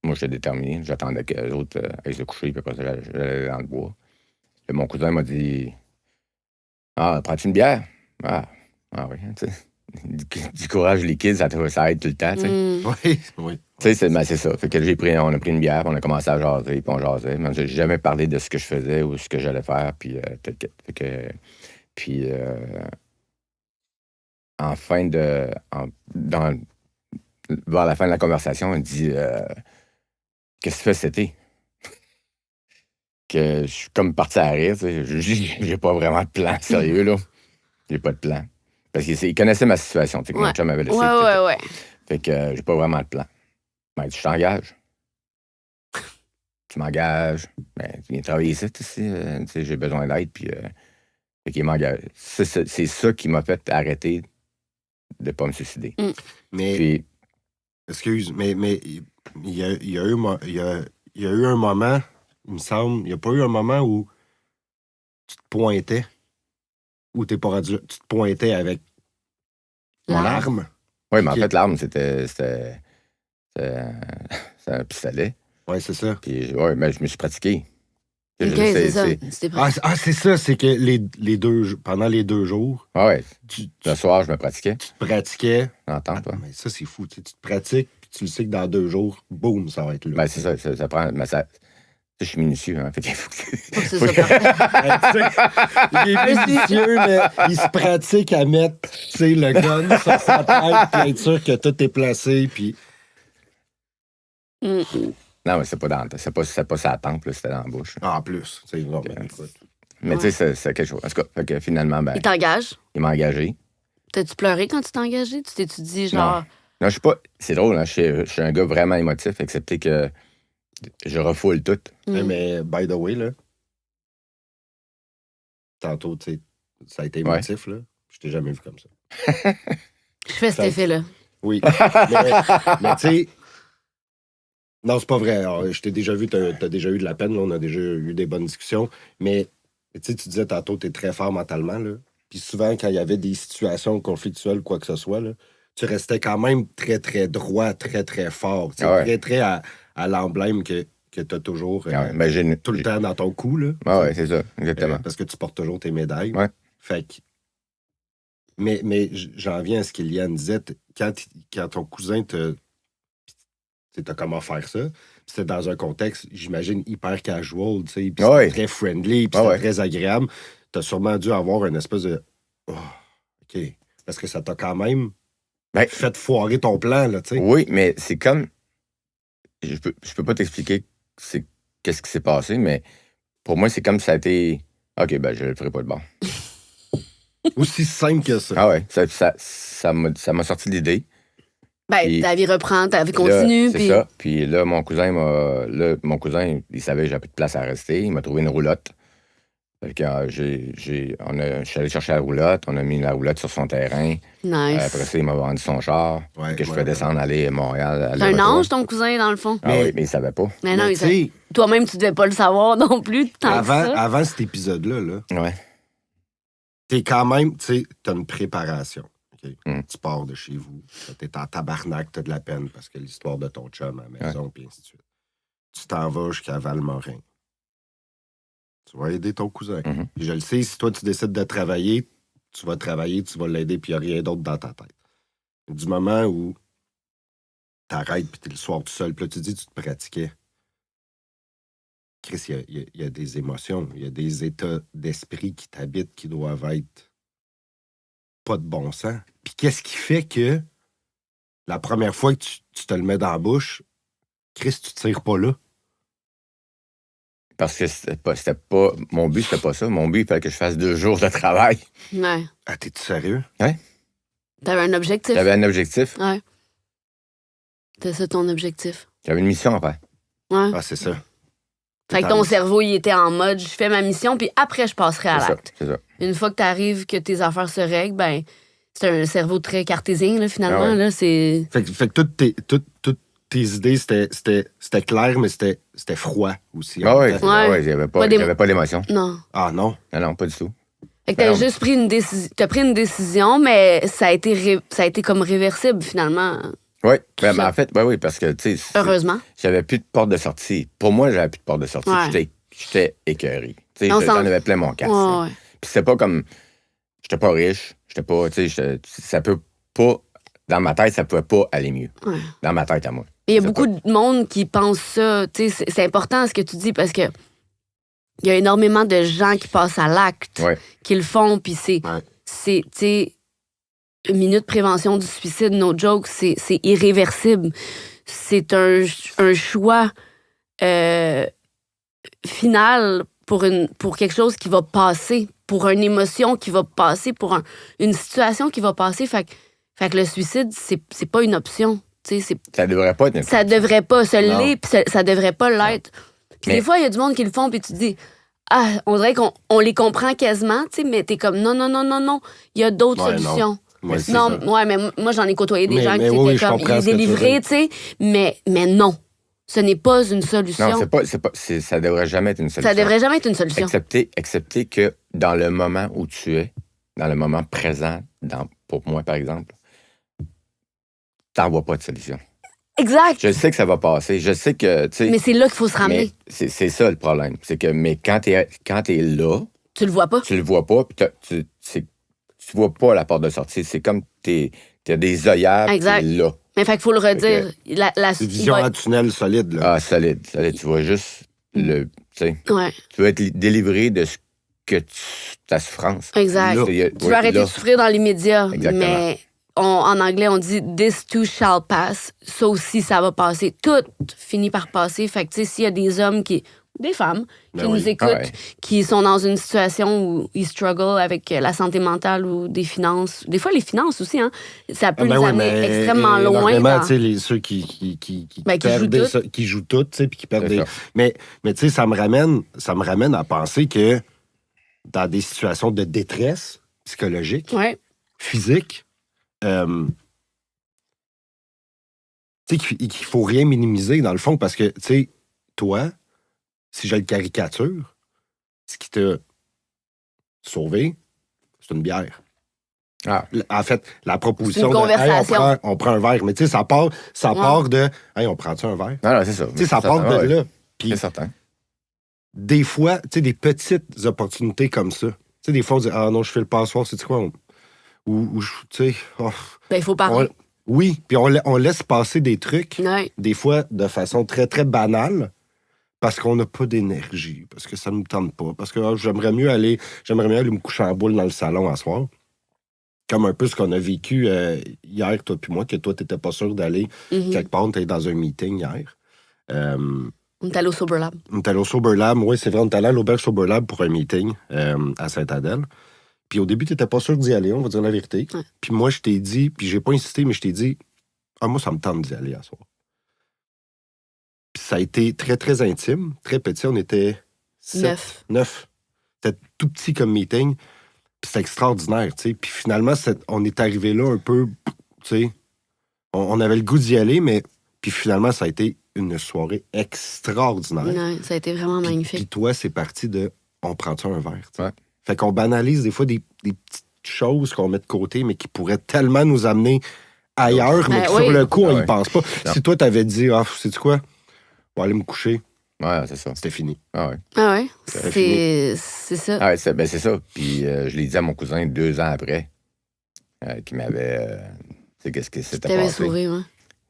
moi, j'étais déterminé. J'attendais que les autres aillent se coucher, puis après ça, j'allais dans le bois. Et mon cousin m'a dit « Ah, prends-tu une bière? » Ah oui, tu sais. Du courage liquide, ça aide tout le temps, tu sais. Oui. Tu sais, c'est ça. Fait que on a pris une bière, puis on a commencé à jaser, puis on jasait. Mais j'ai jamais parlé de ce que je faisais ou ce que j'allais faire, puis vers la fin de la conversation, il dit qu'est-ce que tu fais cet été? Que je suis comme parti à rire, tu sais. J'ai pas vraiment de plan, sérieux, là. J'ai pas de plan. Parce qu'il connaissait ma situation, tu sais, que mon chum m'avait laissé. Ouais. Fait que j'ai pas vraiment de plan. Ben, tu t'engages. Tu m'engages. Ben, tu viens travailler ici, tu sais, j'ai besoin d'aide, puis fait qu'il m'engage. C'est ça qui m'a fait arrêter de pas me suicider. Mais, Puis, excuse, mais il y a eu un moment, il me semble, il n'y a pas eu un moment où tu te pointais, où t'es pas rendu, tu te pointais avec l'arme. oui, mais en fait, l'arme, c'était un pistolet. Oui, c'est ça. Puis, ouais, mais je me suis pratiqué. OK, c'est ça. C'est ça, c'est que pendant les 2 jours, Ouais, le soir, je me pratiquais. tu te pratiquais. J'entends pas. Mais ça, c'est fou. Tu te pratiques, puis tu le sais que dans 2 jours, boum, ça va être là. Ben, c'est ça prend. Mais je suis minutieux, hein. Fait qu'il faut que. C'est ça, parfait. Il est minutieux, mais il se pratique à mettre, tu sais, le gun sur sa tête, puis être sûr que tout est placé, puis... Non, mais c'est pas sa tempe, là, c'était dans la bouche. En plus, tu sais, non, mais écoute. Mais tu sais, c'est quelque chose. En tout cas, fait que finalement, ben, Il t'engage. il m'a engagé. T'as-tu pleuré quand tu t'es engagé? Tu t'es-tu dit, genre... Non, je suis pas. C'est drôle, hein, je suis un gars vraiment émotif, excepté que je refoule tout. Mais, by the way, là, tantôt, tu sais, ça a été émotif, là. Je t'ai jamais vu comme ça. Je fais cet effet-là. Oui. mais tu sais... Non, c'est pas vrai. Alors, je t'ai déjà vu, t'as déjà eu de la peine, là, on a déjà eu des bonnes discussions. Mais, tu sais, tu disais tantôt, t'es très fort mentalement, là. Puis souvent, quand il y avait des situations conflictuelles, quoi que ce soit, là, tu restais quand même très, très droit, très, très fort. Très, très à l'emblème que t'as toujours tout le temps dans ton cou, là. Oui, c'est ça, exactement. Parce que tu portes toujours tes médailles. Ouais. Fait que... Mais j'en viens à ce qu'Eliane disait. Quand ton cousin t'as comment faire ça. C'était dans un contexte, j'imagine, hyper casual, tu sais, puis c'était très friendly, puis c'était très agréable. T'as sûrement dû avoir une espèce de... Oh, OK. Parce que ça t'a quand même fait foirer ton plan, là, tu sais. Oui, mais c'est comme... Je peux pas t'expliquer qu'est-ce qui s'est passé, mais pour moi, c'est comme si ça a été... OK, ben, je le ferai pas de bon. Aussi simple que ça. Ah ouais, ça m'a sorti l'idée. Ben, puis, ta vie reprend, ta vie continue. C'est ça. Puis là, mon cousin, il savait que j'avais plus de place à rester. Il m'a trouvé une roulotte. Fait que je suis allé chercher la roulotte. On a mis la roulotte sur son terrain. Nice. Après ça, il m'a vendu son char. Que je fais descendre, aller à Montréal. C'est un ange, ton cousin, dans le fond. Ah oui, mais il savait pas. Mais non, toi-même, tu devais pas le savoir non plus. Avant cet épisode-là, ouais. T'es quand même, tu sais, t'as une préparation. Okay? Tu pars de chez vous, t'es en tabarnak, t'as de la peine parce que l'histoire de ton chum à la maison, puis ainsi de suite. Tu t'en vas jusqu'à Valmorin. Tu vas aider ton cousin. Puis je le sais, si toi, tu décides de travailler, tu vas l'aider, puis il n'y a rien d'autre dans ta tête. Du moment où t'arrêtes, puis t'es le soir tout seul, puis là, tu dis, tu te pratiquais. Chris, il y a des émotions, il y a des états d'esprit qui t'habitent qui doivent être pas de bon sens. Puis qu'est-ce qui fait que la première fois que tu te le mets dans la bouche, Chris, tu tires pas là? Parce que c'était pas... Mon but, c'était pas ça. Mon but, il fallait que je fasse 2 jours de travail. Ouais. Ah, t'es-tu sérieux? Ouais. T'avais un objectif? J'avais un objectif. Ouais. C'était ça ton objectif? J'avais une mission à faire. Ouais. Ah, c'est ça. Fait que ton cerveau, il était en mode, je fais ma mission, puis après, je passerai à l'acte. C'est ça. Une fois que tu arrives, que tes affaires se règlent, ben, c'est un cerveau très cartésien, là, finalement. Ah ouais. Là, c'est... Fait que toutes tes idées, c'était clair, mais c'était froid aussi. Ah en oui, même temps. Ouais. j'avais Pas pas d'émotion. Non. Ah non. Non, pas du tout. Fait que t'as juste pris une décision. T'as pris une décision, mais ça a été comme réversible, finalement. Oui, ça. en fait, oui, parce que, tu sais, Heureusement. j'avais plus de porte de sortie. Pour moi, j'avais plus de porte de sortie. Ouais. J'étais écœuré. Tu sais, On j'en s'en- avais plein mon casque. Ouais. Puis c'était pas comme. J'étais pas riche. J'étais pas. Tu sais, ça peut pas. Dans ma tête, ça pouvait pas aller mieux. Ouais. Dans ma tête à moi. Il y a C'est beaucoup de monde qui pense ça. Tu sais, c'est important ce que tu dis parce que il y a énormément de gens qui passent à l'acte, Ouais. qui le font, puis c'est, tu sais, une minute prévention du suicide, no joke, c'est irréversible. C'est un choix final pour quelque chose qui va passer, pour une émotion qui va passer, pour une situation qui va passer. Fait que le suicide, c'est pas une option. Tu sais, Ça devrait pas être. ça devrait pas se Non. l'est, puis ça devrait pas l'être. Puis Mais- des fois, il y a du monde qui le font, puis tu te dis, ah, on dirait qu'on les comprend quasiment, tu sais, mais t'es comme, non, il y a d'autres Ouais, solutions. Mais c'est Non, ça. ouais, mais moi, j'en ai côtoyé des Mais- gens mais qui oui, étaient je comme, comprends il ce est que tu veux délivré, dire. tu sais, mais non, ce n'est pas une solution. Non, ça devrait jamais être une solution. Ça devrait jamais être une solution. Accepter que dans le moment où tu es, dans le moment présent, pour moi, par exemple, t'en vois pas de solution. Exact. Je sais que ça va passer. Je sais que, tu sais. Mais c'est là qu'il faut se mais ramener. c'est ça le problème. C'est que, mais quand t'es là, Tu le vois pas. tu le vois pas, puis tu vois pas la porte de sortie. C'est comme t'as des œillères, puis Exact. t'es là. Mais fait qu'il faut le redire. C'est vision il va- en tunnel solide, là. Ah, solide. Tu vois juste tu sais, Ouais, tu vas être délivré de ce que ta souffrance. exact. Là. Tu vas arrêter de souffrir dans l'immédiat. Exactement. Mais en anglais, on dit this too shall pass. Ça aussi, ça va passer. Tout finit par passer. Fait que, tu sais, s'il y a des hommes des femmes qui Ben nous oui. écoutent, Ah ouais. qui sont dans une situation où ils struggle avec la santé mentale ou des finances. Des fois, les finances aussi, hein. Ça peut Ah ben les oui, amener mais extrêmement loin. énormément, dans- tu sais, ceux qui Ben, qui jouent perdent tout. qui jouent tout, tu sais, puis qui perdent C'est des... ça. Mais tu sais, ça me ramène à penser que dans des situations de détresse psychologique, Ouais. physique, tu sais, qu'il faut rien minimiser, dans le fond, parce que, tu sais, toi, si je le caricature, ce qui t'a sauvé, c'est une bière. Ah. En fait, la proposition C'est une de hey, conversation. on prend un verre, mais tu sais, ça part de hey, on prend-tu un verre? Non, c'est ça. Tu sais, ça part de là. Puis C'est certain. des fois, tu sais, des petites opportunités comme ça. Tu sais, des fois, on dit ah non, je fais le passoire, c'est quoi? Ou tu sais, Ben, il faut parler. oui, puis on laisse passer des trucs, Ouais. des fois de façon très, très banale, parce qu'on n'a pas d'énergie, parce que ça ne nous tente pas, parce que j'aimerais mieux aller me coucher en boule dans le salon à soir. Comme un peu ce qu'on a vécu hier, toi puis moi, que toi, t'étais pas sûr d'aller Mhm. quelque part, t'étais dans un meeting hier. On est allé au Sober Lab. On est allé au Sober Lab, oui, c'est vrai, on est allé à l'auberge Sober Lab pour un meeting à Sainte-Adèle. Puis au début, t'étais pas sûr d'y aller, on va dire la vérité. Ouais. Puis moi, je t'ai dit, puis j'ai pas insisté, mais je t'ai dit, moi, ça me tente d'y aller à soir. Puis ça a été très, très intime, très petit. On était 9. C'était tout petit comme meeting. Puis c'était extraordinaire, tu sais. Puis finalement, on est arrivé là un peu, tu sais, on avait le goût d'y aller, mais puis finalement, ça a été une soirée extraordinaire. Ouais, ça a été vraiment Puis magnifique. toi, c'est parti de on prend-tu un verre? tu sais. Ouais. Fait qu'on banalise des fois des petites choses qu'on met de côté, mais qui pourraient tellement nous amener ailleurs, mais Ben que oui. sur le coup, on Ah y ouais. pense pas. Non. Si toi, t'avais dit, sais-tu quoi? On va aller me coucher, Ouais, c'est ça. c'était fini. Ah ouais. Ah ouais? C'est C'est ça. Ah ouais, c'est ça. Puis je l'ai dit à mon cousin 2 ans après, qui m'avait. Tu sais, qu'est-ce qui s'était T'avais passé. sauvé, ouais.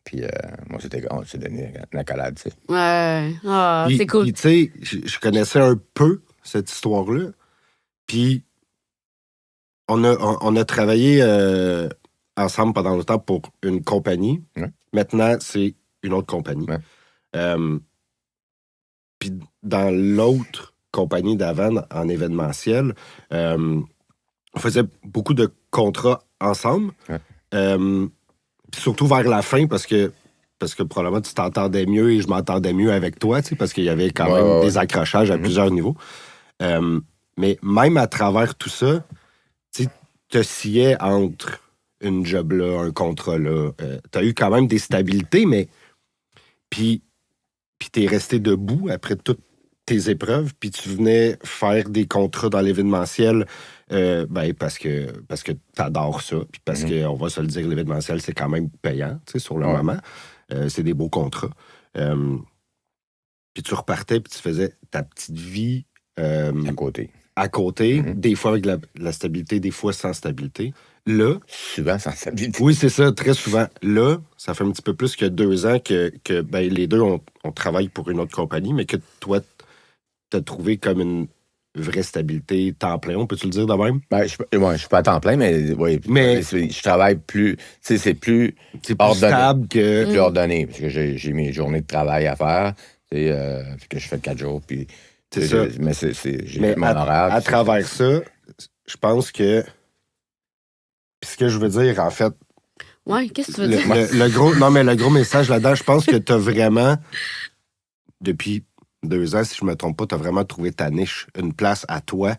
Puis moi, on s'est donné une accolade, tu sais. Ouais. Ah, Puis- c'est cool. Puis, tu sais, je connaissais un peu cette histoire-là. Puis, on a travaillé ensemble pendant longtemps pour une compagnie. Ouais. Maintenant, c'est une autre compagnie. Ouais. Puis, dans l'autre compagnie d'avant, en événementiel, on faisait beaucoup de contrats ensemble. Ouais. Puis surtout vers la fin, parce que parce que probablement tu t'entendais mieux et je m'entendais mieux avec toi, tu sais, parce qu'il y avait quand Ouais, même ouais. des accrochages à plusieurs niveaux. Mais même à travers tout ça, tu te sciais entre une job là, un contrat là. Tu as eu quand même des stabilités, mais puis tu es resté debout après toutes tes épreuves, puis tu venais faire des contrats dans l'événementiel parce que tu adores ça, puis parce que, on va se le dire, l'événementiel, c'est quand même payant, tu sais, sur le Ouais. moment. C'est des beaux contrats. Puis tu repartais, puis tu faisais ta petite vie À côté. à côté, des fois avec la stabilité, des fois sans stabilité. Là, Souvent sans stabilité. oui, c'est ça, très souvent. Là, ça fait un petit peu plus que 2 ans que les deux, on travaille pour une autre compagnie, mais que toi, t'as trouvé comme une vraie stabilité, temps plein, on peut-tu le dire de même? Ben, je suis pas à temps plein, mais, oui, Mais- je travaille plus. Tu sais, c'est plus C'est plus ordonné. stable que... Plus ordonné, parce que j'ai mes journées de travail à faire, tu sais, puis que je fais 4 jours, puis... C'est ça. Mais j'ai Mais mon horaire. à puis travers ça, je pense que... Puis ce que je veux dire, en fait, Ouais, qu'est-ce que tu veux dire? le gros message là-dedans, je pense que t'as vraiment, depuis 2 ans, si je me trompe pas, t'as vraiment trouvé ta niche, une place à toi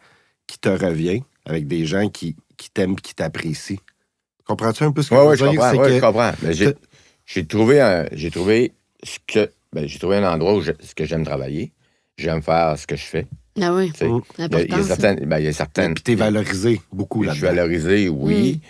qui te revient, avec des gens qui t'aiment, qui t'apprécient. Comprends-tu un peu ce que Oui, je veux dire? je comprends. Mais j'ai trouvé j'ai trouvé un endroit où ce que j'aime travailler. J'aime faire ce que je fais. Ah oui, Tu sais. c'est Il y important. a il y a certaines. Puis t'es valorisé beaucoup Je suis là-dedans. valorisé, oui.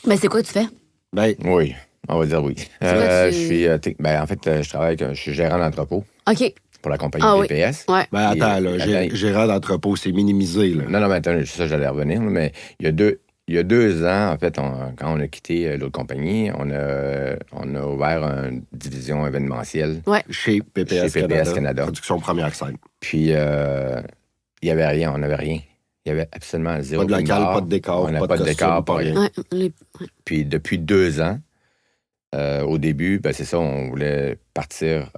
Mais c'est quoi que tu fais? Ben, Oui, on va dire oui. quoi, Je suis. En fait, je suis gérant d'entrepôt OK. pour la compagnie Ah oui. PPS. Ouais. ben attends, Et- là, attends. gérant d'entrepôt, c'est minimisé, là. Non, mais attends, c'est ça, j'allais revenir. Là, mais il y a 2 ans, en fait, quand on a quitté l'autre compagnie, on a ouvert une division événementielle. Chez PPS, Chez PPS Canada. Production première scène. Puis, il n'y avait rien, on n'avait rien. Il y avait absolument zéro. Pas de local, pas de décor, On n'a pas pas de de décor, pas costume, rien. Ouais. Puis, depuis 2 ans, au début, c'est ça, on voulait partir.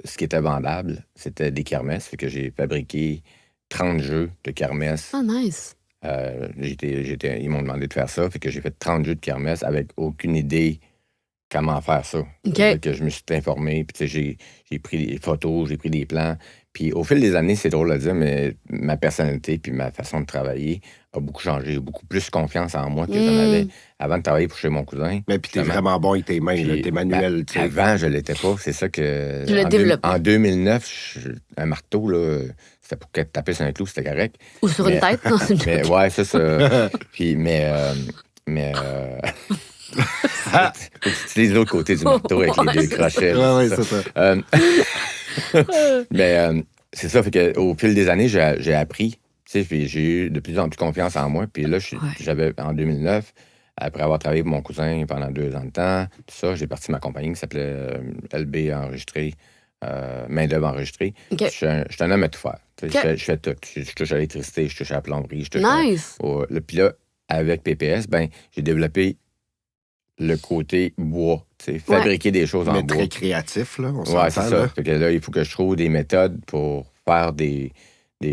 Ce qui était vendable, c'était des kermesses. Fait que j'ai fabriqué 30 jeux de kermesse. Ah, nice. Ils m'ont demandé de faire ça. Fait que j'ai fait 30 jeux de kermesse avec aucune idée comment faire ça. OK. Fait que je me suis informé. Puis, tu sais, j'ai pris des photos, j'ai pris des plans. Puis, au fil des années, c'est drôle à dire, mais ma personnalité puis ma façon de travailler a beaucoup changé. J'ai beaucoup plus confiance en moi que j'en avais avant de travailler pour chez mon cousin. Mais puis t'es Justement. vraiment bon avec tes mains, là, Puis, tes manuels, tu sais. Avant, je l'étais pas. C'est ça que... Tu l'as développé. En 2009, un marteau, là, c'était pour taper sur un clou, c'était correct. Ou sur une tête. Non, c'est une Mais joke. ouais, c'est ça. Puis, tu utilises l'autre côté du marteau avec les deux crochets. là, Ouais, c'est c'est ça. ça. Mais c'est ça, fait que au fil des années, j'ai appris, tu sais, puis j'ai eu de plus en plus confiance en moi. Puis là, j'avais, en 2009, après avoir travaillé pour mon cousin pendant 2 ans de temps, tout ça, j'ai parti ma compagnie qui s'appelait LB Enregistré, main-d'œuvre enregistrée. OK. Je suis un homme à tout faire. Tu sais, OK. je fais tout. Je touche à l'électricité, je touche à la plomberie, je touche à... Nice. Puis là, avec PPS, j'ai développé le côté bois, tu sais, fabriquer des choses en Mais bois. très créatif, là, on Ouais, s'entend, c'est là. ça. Fait que là, il faut que je trouve des méthodes pour faire des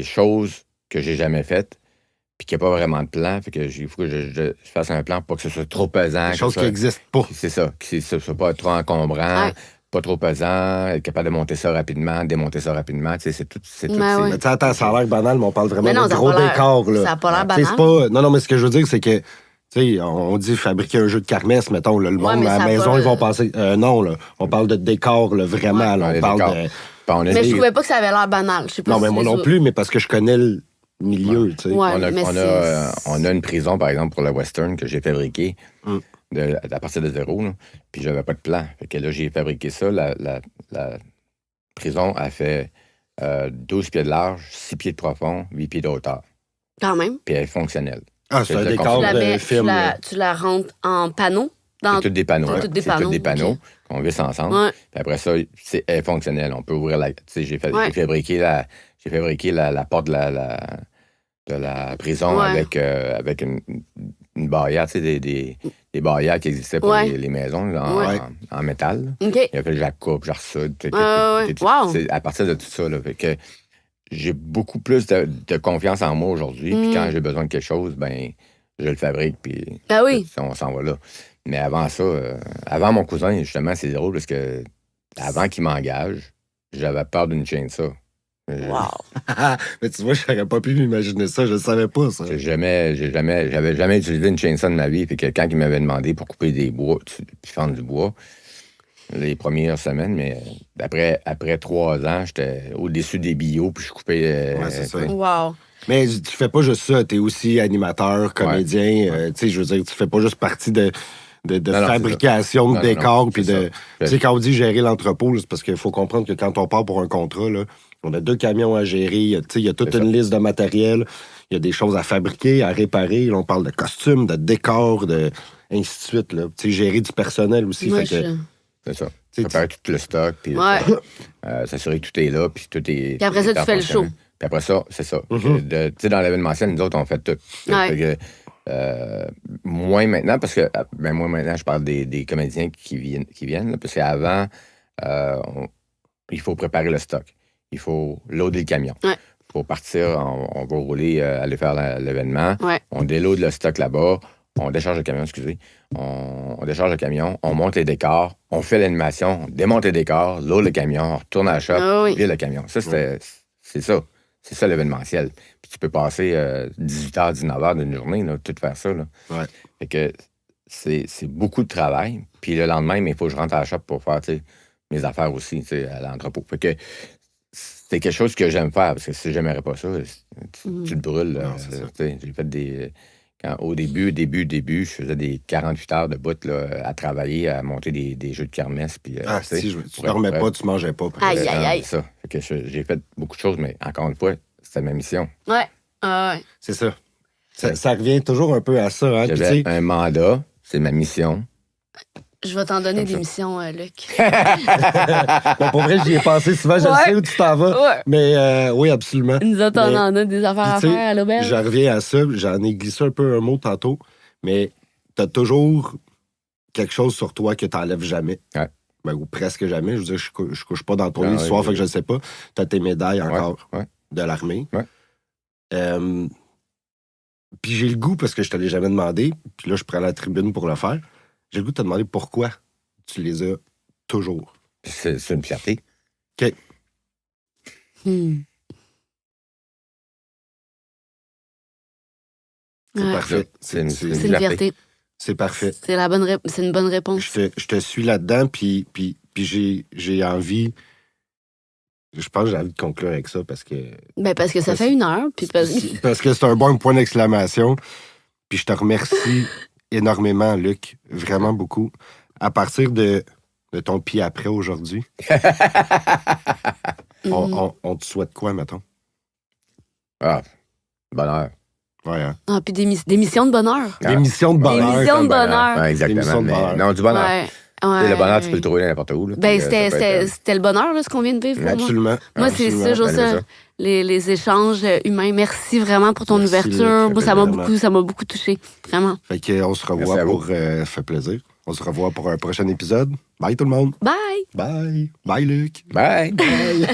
choses que j'ai jamais faites, puis qu'il n'y a pas vraiment de plan. Fait que il faut que je fasse un plan pour pas que ce soit trop pesant. Des choses que qui ce n'existent pas. soit- C'est ça, que ce soit pas trop encombrant, Ouais. pas trop pesant, être capable de monter ça rapidement, démonter ça rapidement. Tu sais, c'est tout. Ouais, c'est- ouais. Mais tu sais, attends, ça a l'air banal, mais on parle vraiment Mais non, de ça a gros pas l'air- décors, là. ça a pas l'air Tu sais, c'est banal. pas... Non, mais ce que je veux dire, c'est que, tu sais, on dit fabriquer un jeu de kermesse, mettons, là, le Ouais, monde mais à ça la a maison, pas- ils vont penser... non, là, on parle de décor, là, vraiment, Ouais. là, Ouais, on parle décors. de... Puis on a Mais des- je trouvais pas que ça avait l'air banal. Je sais pas Non, si mais moi c'est non ça. plus, mais parce que je connais le milieu, tu sais. Ouais, on, a, mais on a une prison, par exemple, pour le western que j'ai fabriqué Mm. à partir de zéro. Là, puis j'avais pas de plan. Fait que là, j'ai fabriqué ça. La prison a fait 12 pieds de large, 6 pieds de profond, 8 pieds de hauteur. Quand même. Puis elle est fonctionnelle. Ah, c'est un Tu décor Tu la, de mets, film, là. tu la rentres en panneau. Dans... C'est tous des panneaux. C'est hein. tous des C'est tous panneaux, des panneaux ok. qu'on visse ensemble. Ouais. Puis après ça, elle est fonctionnelle. On peut ouvrir la... Tu sais, j'ai Ouais. fabriqué la porte de la prison Ouais. avec une barrière, tu sais, des barrières qui existaient pour Ouais. les maisons là, Ouais. en métal. OK. Il a fait que je la coupe, je la ressoude. ouais. Wow. C'est à partir de tout ça. Là, fait que j'ai beaucoup plus de confiance en moi aujourd'hui. Puis Mm. quand j'ai besoin de quelque chose, je le fabrique, puis Ah oui. on s'en va là. Mais avant ça, avant mon cousin, justement, c'est drôle parce que avant qu'il m'engage, j'avais peur d'une chainsaw. Wow. Mais tu vois, j'aurais pas pu m'imaginer ça. Je le savais pas, ça. J'avais jamais utilisé une chainsaw de ma vie. Puis quelqu'un qui m'avait demandé pour couper des bois, puis fendre du bois, les premières semaines, mais après 3 ans, j'étais au-dessus des billots, puis je coupais. Ouais, c'est ça. Wow. Mais tu fais pas juste ça. T'es aussi animateur, comédien. Tu sais, je veux dire, tu fais pas juste partie de Non, fabrication de non, décors. non, Puis c'est de. Tu sais, quand on dit gérer l'entrepôt, c'est parce qu'il faut comprendre que quand on part pour un contrat, là, on a 2 camions à gérer. Tu sais, il y a toute une liste de matériel. Il y a des choses à fabriquer, à réparer. Là, on parle de costumes, de décors, ainsi de suite. Là. Tu sais, gérer du personnel aussi. Moi, fait que, C'est ça. Tu- Préparer tout le stock, puis Ouais. s'assurer que tout est là, puis tout est. Puis après ça, tout est tu fais le fonctionnel. show. Puis après ça, c'est ça. Mhm. Tu sais, dans l'événementiel, nous autres, on fait tout. Ouais. Fait que, moins maintenant, parce que moi maintenant, je parle des comédiens qui viennent là, parce qu'avant, il faut préparer le stock. Il faut loader le camion. Ouais. Pour partir, on va rouler, aller faire l'événement. Ouais. On déload le stock là-bas. On décharge le camion, excusez. On décharge le camion, on monte les décors, on fait l'animation, on démonte les décors, load le camion, on retourne à la shop, Ah oui. vide le camion. Ça, c'est ça. C'est ça l'événementiel. Puis tu peux passer 18h, 19h d'une journée, là, tout faire ça. Là. Ouais. Fait que c'est beaucoup de travail. Puis le lendemain, il faut que je rentre à la shop pour faire mes affaires aussi à l'entrepôt. Fait que c'est quelque chose que j'aime faire, parce que si j'aimerais pas ça, tu te brûles. Non, c'est ça. J'ai fait des... Au début, je faisais des 48 heures de bout là, à travailler, à monter des jeux de kermesse. Puis, si tu dormais pas, tu mangeais pas. Aïe, aïe, aïe. C'est ça. Fait que j'ai fait beaucoup de choses, mais encore une fois, c'était ma mission. Ouais. Ah ouais. C'est ça. Ça revient toujours un peu à ça. Hein? Puis, tu J'avais sais, un mandat, c'est ma mission. Je vais t'en donner Comme des ça. missions, Luc. bon, pour vrai, j'y ai pensé souvent. Je Ouais. sais où tu t'en vas. Ouais. Mais oui, absolument. Nous autres, on Mais- en a des affaires à Puis, tu sais, faire à l'auberge. j'en reviens à ça. J'en ai glissé un peu un mot tantôt. Mais t'as toujours quelque chose sur toi que t'enlèves jamais. Ouais. Ben, ou presque jamais. Je veux dire, je couche pas dans ton Ah, lit le oui, soir, oui. fait que je ne sais pas. T'as tes médailles encore Ouais. de l'armée. Ouais. Puis j'ai le goût, parce que je te l'ai jamais demandé, puis là, je prends la tribune pour le faire. J'ai le goût de te demander pourquoi tu les as toujours. C'est une fierté. OK. Hmm. C'est Ouais. parfait. C'est une- C'est une fierté. C'est parfait. C'est c'est une bonne réponse. Je te suis là-dedans, puis j'ai envie... Je pense que j'ai envie de conclure avec ça, parce que... Ben, parce que ça fait 1 heure. Puis Parce que c'est un bon point d'exclamation. Puis je te remercie énormément, Luc. Vraiment beaucoup. À partir de ton pied après aujourd'hui, on te souhaite quoi, mettons? Ah, bonheur. Ouais, hein? Ah, puis des missions de bonheur. Ah. Des missions de bonheur. Des missions de comme- bonheur. Ouais, exactement. Des missions de Mais bonheur. non, du bonheur. Ouais. Tu sais, Ouais. le bonheur, tu peux le trouver n'importe où. Là. Ben, Puis, ça peut être, c'était le bonheur, là, ce qu'on vient de vivre pour moi. Absolument. Moi, c'est Absolument. ça, Ben, José. Les échanges humains. Merci vraiment pour ton Merci, ouverture. Luc, Moi, vraiment. ça m'a beaucoup touché. Vraiment. Fait qu'on se revoit Merci à vous. pour... ça fait plaisir. On se revoit pour un prochain épisode. Bye tout le monde. Bye! Bye. Bye, Luc. Bye! Bye.